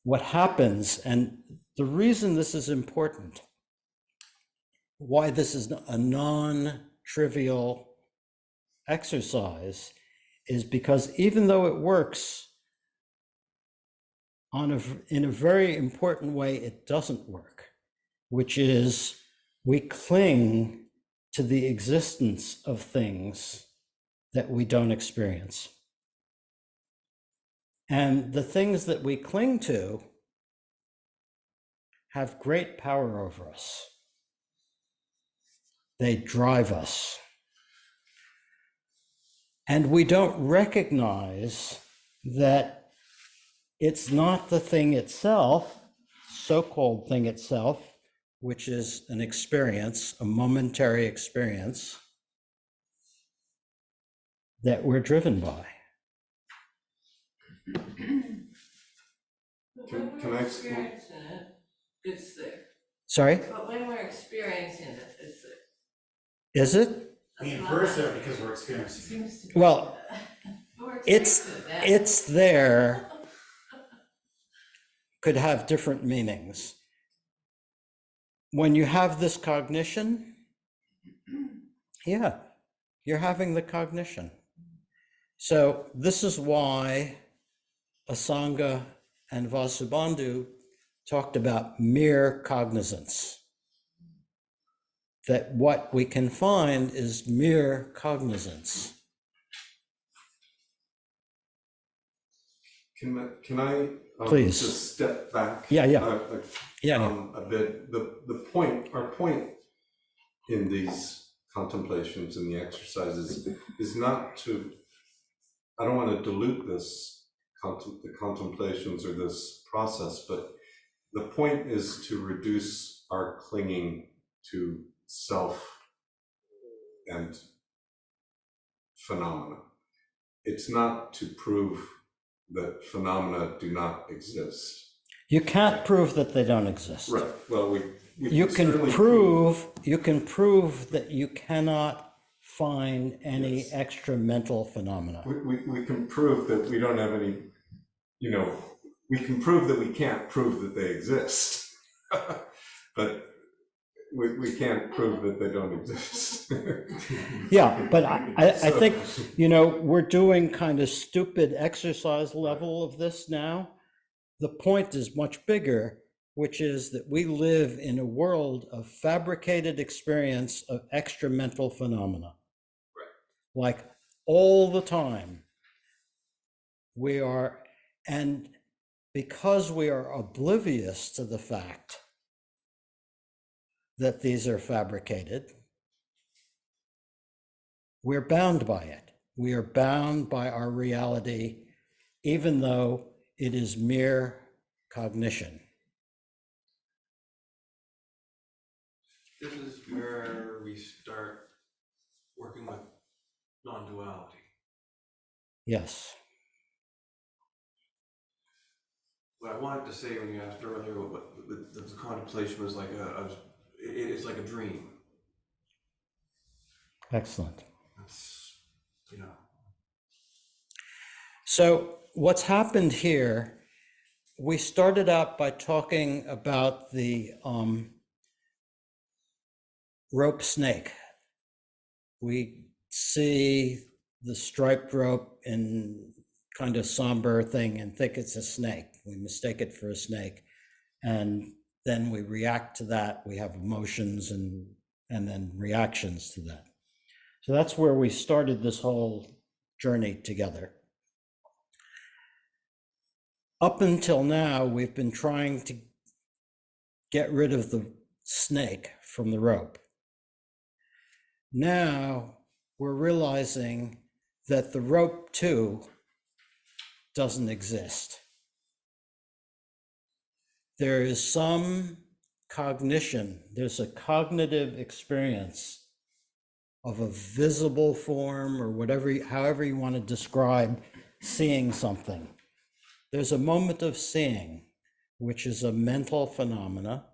A: what happens. And the reason this is important, why this is a non-trivial exercise, is because even though it works in a very important way, it doesn't work, which is we cling to the existence of things that we don't experience. And the things that we cling to have great power over us. They drive us. And we don't recognize that it's not the thing itself, so-called thing itself, which is an experience, a momentary experience, that we're driven by.
I: But
E: Can
I: when we're
E: I-
I: experiencing it, it's there.
A: Sorry,
I: But when we're experiencing it, it's there.
A: is it?
D: We
I: That's
D: infer
I: not-
D: it's there because we're experiencing it.
I: Seems to be.
A: Well,
I: We're
A: it's
I: experiencing that.
A: it's there, could have different meanings. When you have this cognition, yeah, you're having the cognition. So this is why Asanga and Vasubandhu talked about mere cognizance. That what we can find is mere cognizance.
E: Can I
A: Please.
E: just step back?
A: Yeah.
E: A bit. Our point in these contemplations and the exercises is not to, I don't want to dilute the contemplations or this process, but the point is to reduce our clinging to self and phenomena. It's not to prove that phenomena do not exist.
A: You can't prove that they don't exist.
E: Right. Well, we
A: You can
E: certainly
A: prove that you cannot find any
E: Yes.
A: extra mental phenomena.
E: we can prove that we don't have any, we can prove that we can't prove that they exist. But we can't prove that they don't exist.
A: Yeah, but I think, we're doing kind of stupid exercise level of this now. The point is much bigger, which is that we live in a world of fabricated experience of extra mental phenomena. Like all the time we are, and because we are oblivious to the fact that these are fabricated, we're bound by it. We are bound by our reality, even though it is mere cognition.
F: This is where we start working with non-duality.
A: Yes.
F: What I wanted to say when you asked earlier what the contemplation was like it's like a dream.
A: Excellent.
F: It's, you know.
A: So what's happened here, we started out by talking about the rope snake. We see the striped rope in kind of somber thing and think it's a snake. We mistake it for a snake. And then we react to that. We have emotions and then reactions to that. So that's where we started this whole journey together. Up until now, we've been trying to get rid of the snake from the rope. Now we're realizing that the rope too doesn't exist. There is some cognition, there's a cognitive experience of a visible form or whatever, however you want to describe seeing something. There's a moment of seeing, which is a mental phenomena.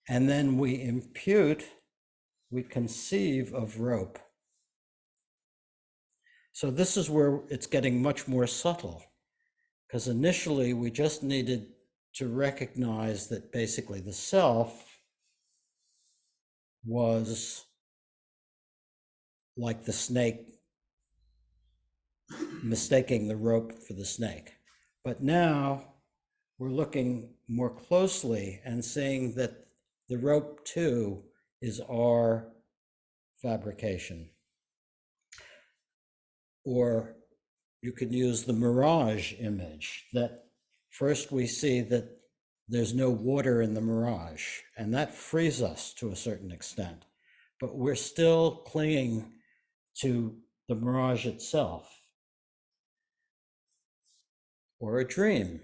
A: And then we impute, we conceive of rope. So this is where it's getting much more subtle, because initially we just needed to recognize that basically the self was like the snake, mistaking the rope for the snake. But now we're looking more closely and seeing that the rope too is our fabrication. Or you could use the mirage image, that first we see that there's no water in the mirage, and that frees us to a certain extent, but we're still clinging to the mirage itself. Or a dream.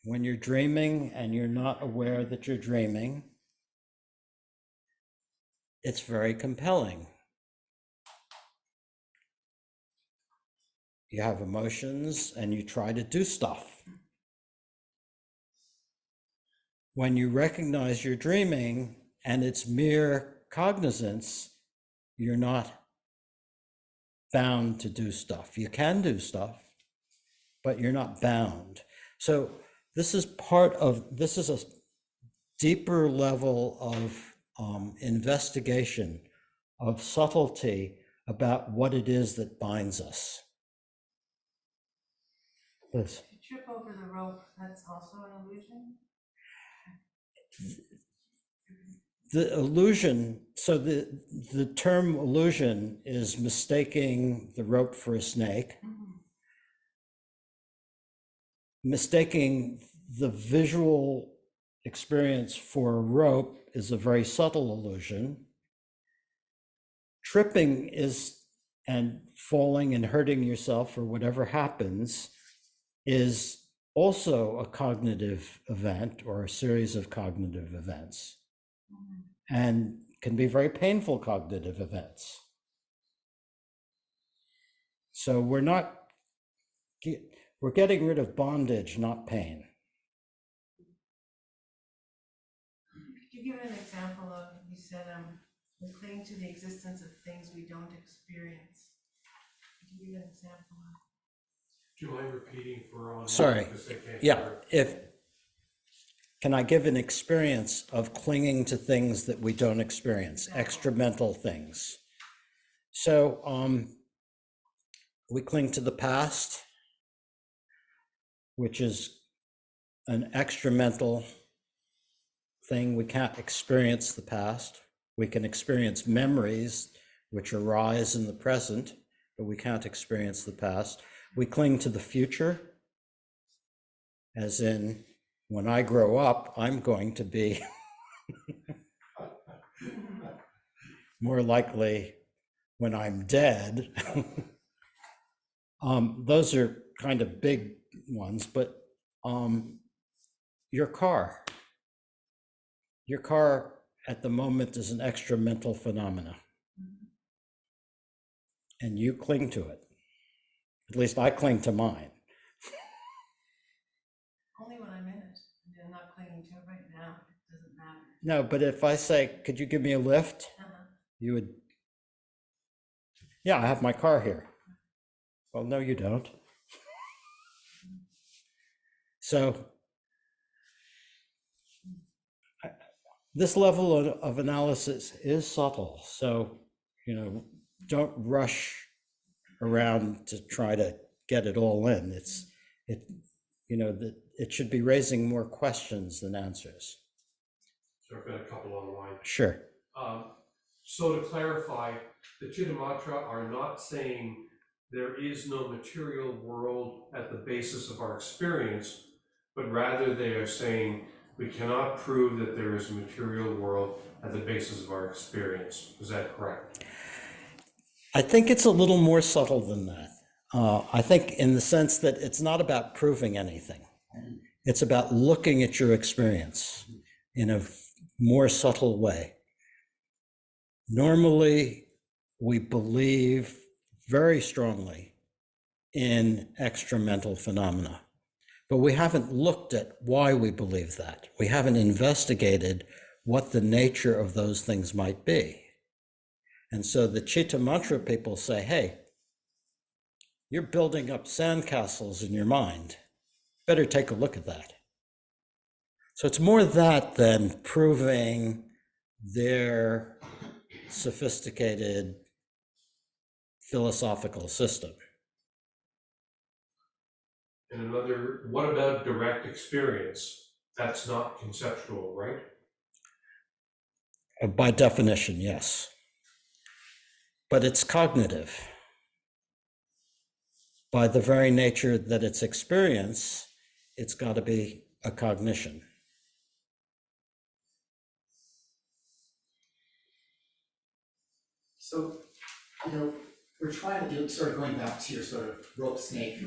A: When you're dreaming and you're not aware that you're dreaming, it's very compelling. You have emotions and you try to do stuff. When you recognize you're dreaming and it's mere cognizance, you're not bound to do stuff. You can do stuff, but you're not bound. So this is a deeper level of investigation, of subtlety about what it is that binds us. Yes.
I: To trip over the rope, that's also an illusion?
A: The illusion, so the term illusion is mistaking the rope for a snake. Mistaking the visual experience for a rope is a very subtle illusion. Tripping is, and falling and hurting yourself or whatever happens, is also a cognitive event or a series of cognitive events, and can be very painful cognitive events. So we're getting rid of bondage, not pain.
I: Could you give an example of, you said, we cling to the existence of things we don't experience. Could you give an example of?
C: Do you mind repeating for online?
A: Sorry.
C: Because they can't
A: Yeah,
C: hear.
A: can I give an experience of clinging to things that we don't experience, extra mental things? So we cling to the past, which is an extramental thing. We can't experience the past. We can experience memories which arise in the present, but we can't experience the past. We cling to the future, as in, when I grow up, I'm going to be more likely when I'm dead. Those are kind of big ones, but your car at the moment is an extra mental phenomena, and you cling to it. At least I cling to mine.
I: Only when I'm in it. I'm not clinging to it right now. It doesn't matter.
A: No, but if I say, could you give me a lift? You would, yeah, I have my car here. Well, no, you don't. So this level of analysis is subtle. So, don't rush around to try to get it all in. It should be raising more questions than answers.
C: So I've got a couple online.
A: Sure.
C: So to clarify, the Chittamatra are not saying there is no material world at the basis of our experience, but rather they are saying we cannot prove that there is a material world at the basis of our experience. Is that correct?
A: I think it's a little more subtle than that. I think in the sense that it's not about proving anything. It's about looking at your experience in a more subtle way. Normally, we believe very strongly in extramental phenomena, but we haven't looked at why we believe that. We haven't investigated what the nature of those things might be. And so the Chittamatra people say, hey, you're building up sandcastles in your mind. Better take a look at that. So it's more that than proving their sophisticated philosophical system.
C: And another, what about direct experience? That's not conceptual, right?
A: By definition, yes. But it's cognitive. By the very nature that it's experience, it's got to be a cognition.
D: So, we're trying to do, sort of going back to your sort of rope snake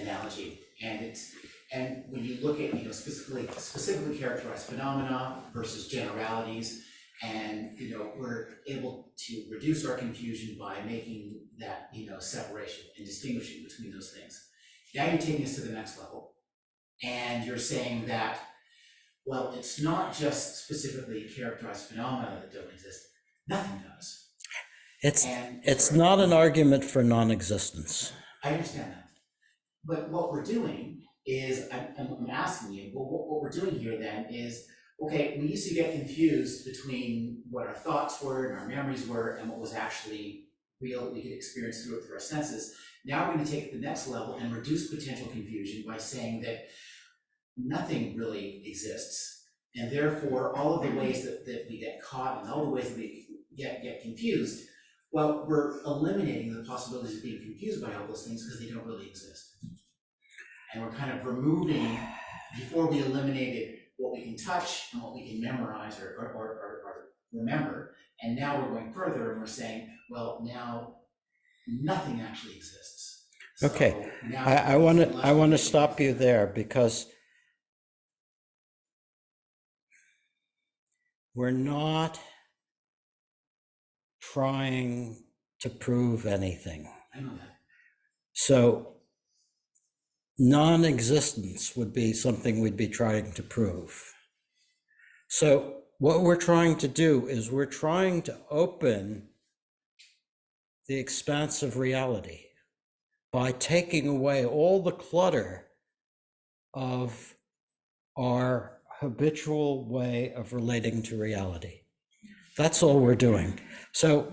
D: analogy, and when you look at, specifically characterized phenomena versus generalities, and, we're able to reduce our confusion by making that, separation and distinguishing between those things. Now you're taking us to the next level, and you're saying that, well, it's not just specifically characterized phenomena that don't exist, nothing does.
A: It's not an argument for non-existence.
D: I understand that. But what we're doing is, I'm asking you, well, what we're doing here then is, okay, we used to get confused between what our thoughts were and our memories were and what was actually real that we could experience through our senses. Now we're going to take it to the next level and reduce potential confusion by saying that nothing really exists. And therefore, all of the ways that we get caught and all the ways that we get confused, well, we're eliminating the possibilities of being confused by all those things because they don't really exist. And we're kind of removing, before we eliminated what we can touch and what we can memorize or remember, and now we're going further and we're saying, well, now nothing actually exists.
A: Okay, I want to stop you there, because we're not trying to prove anything.
D: I know that.
A: So non-existence would be something we'd be trying to prove. So what we're trying to do is we're trying to open the expanse of reality by taking away all the clutter of our habitual way of relating to reality. That's all we're doing. So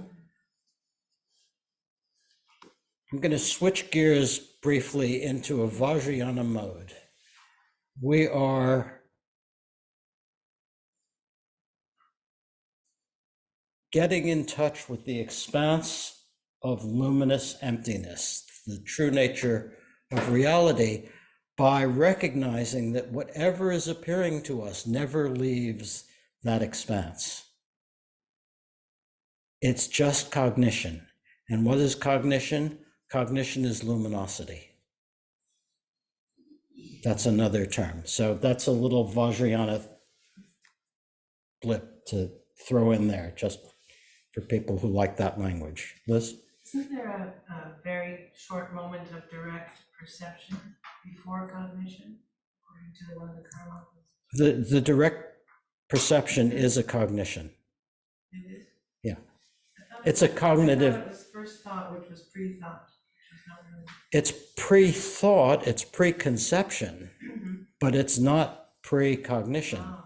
A: I'm going to switch gears briefly into a Vajrayana mode. we are getting in touch with the expanse of luminous emptiness, the true nature of reality, by recognizing that whatever is appearing to us never leaves that expanse. It's just cognition. And what is cognition? Cognition is luminosity. That's another term. So that's a little Vajrayana blip to throw in there, just for people who like that language. Liz?
I: Isn't there a very short moment of direct perception before cognition, according to one of the Karma?
A: The direct perception is a cognition.
I: It is?
A: Yeah.
I: I thought
A: It's a cognitive.
I: I thought it was first thought, which was pre-thought, which is not really.
A: It's pre-thought, it's preconception, but it's not precognition.
I: Ah,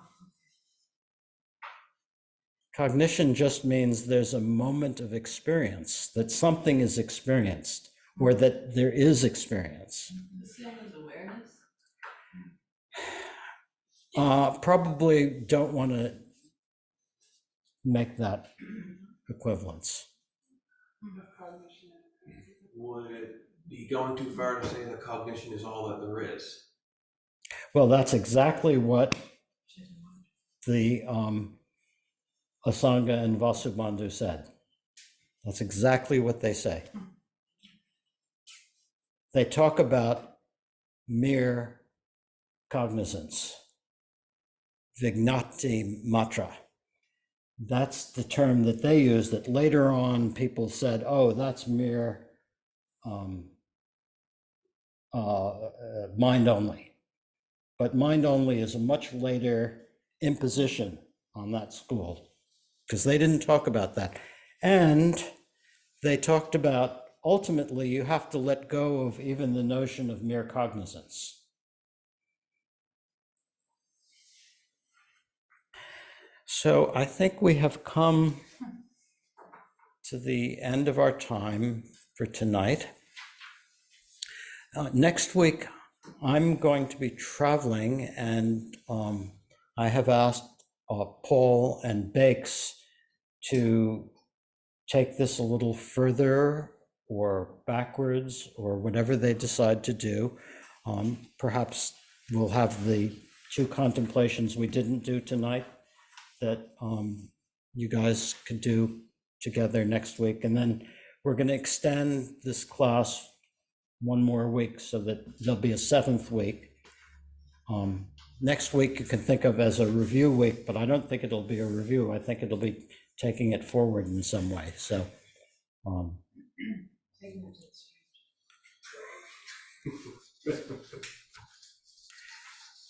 A: Cognition just means there's a moment of experience, that something is experienced, or that there is experience.
I: the same as awareness?
A: Probably don't want to make that equivalence.
F: Would it be going too far to say that cognition is all that there is?
A: Well, that's exactly what the Asanga and Vasubandhu said. That's exactly what they say. They talk about mere cognizance, vignati matra. That's the term that they use, that later on people said, oh, that's mere mind only. But mind only is a much later imposition on that school, because they didn't talk about that. And they talked about, ultimately, you have to let go of even the notion of mere cognizance. So I think we have come to the end of our time for tonight. Next week, I'm going to be traveling, and I have asked Paul and Bakes to take this a little further or backwards or whatever they decide to do. Perhaps we'll have the two contemplations we didn't do tonight that you guys could do together next week. And then we're going to extend this class one more week so that there'll be a seventh week. Next week you can think of as a review week, but I don't think it'll be a review. I think it'll be taking it forward in some way. So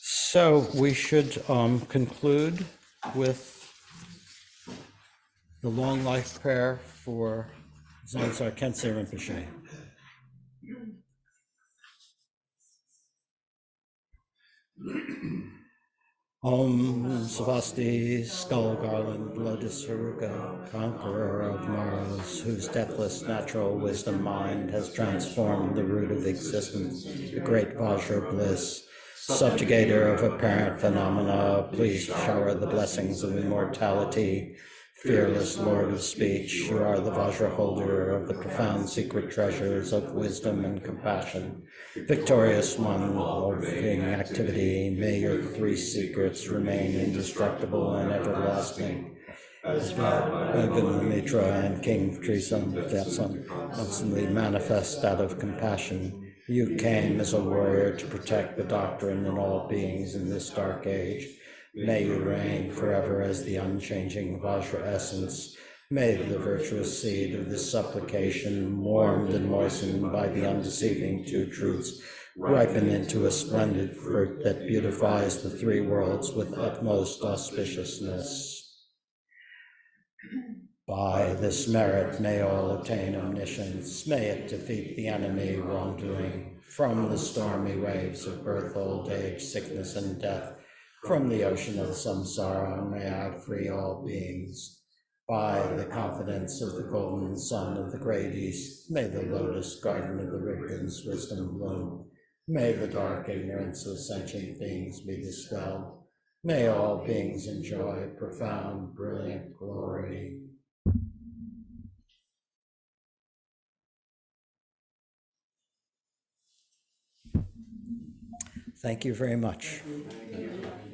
A: so we should conclude with the long life prayer for Zonsar Khyentse Rinpoche. Om Svasti, Skull Garland, Lotus Haruka, conqueror of morrows, whose deathless natural wisdom mind has transformed the root of existence, the great Vajra bliss, subjugator of apparent phenomena, please shower the blessings of immortality. Fearless Lord of speech, you are the Vajra holder of the profound secret treasures of wisdom and compassion. Victorious one, Lord of King activity, may your three secrets remain indestructible and everlasting. As Bhagavan Mitra and King Trisam Deathsam constantly manifest out of compassion, you came as a warrior to protect the doctrine and all beings in this dark age. May you reign forever as the unchanging Vajra essence. May the virtuous seed of this supplication, warmed and moistened by the undeceiving two truths, ripen into a splendid fruit that beautifies the three worlds with utmost auspiciousness. By this merit may all obtain omniscience, may it defeat the enemy wrongdoing. From the stormy waves of birth, old age, sickness, and death, from the ocean of samsara, may I free all beings. By the confidence of the golden sun of the great east, may the lotus garden of the Rigden's wisdom bloom. May the dark ignorance of sentient beings be dispelled. May all beings enjoy profound, brilliant glory. Thank you very much.
F: Thank you.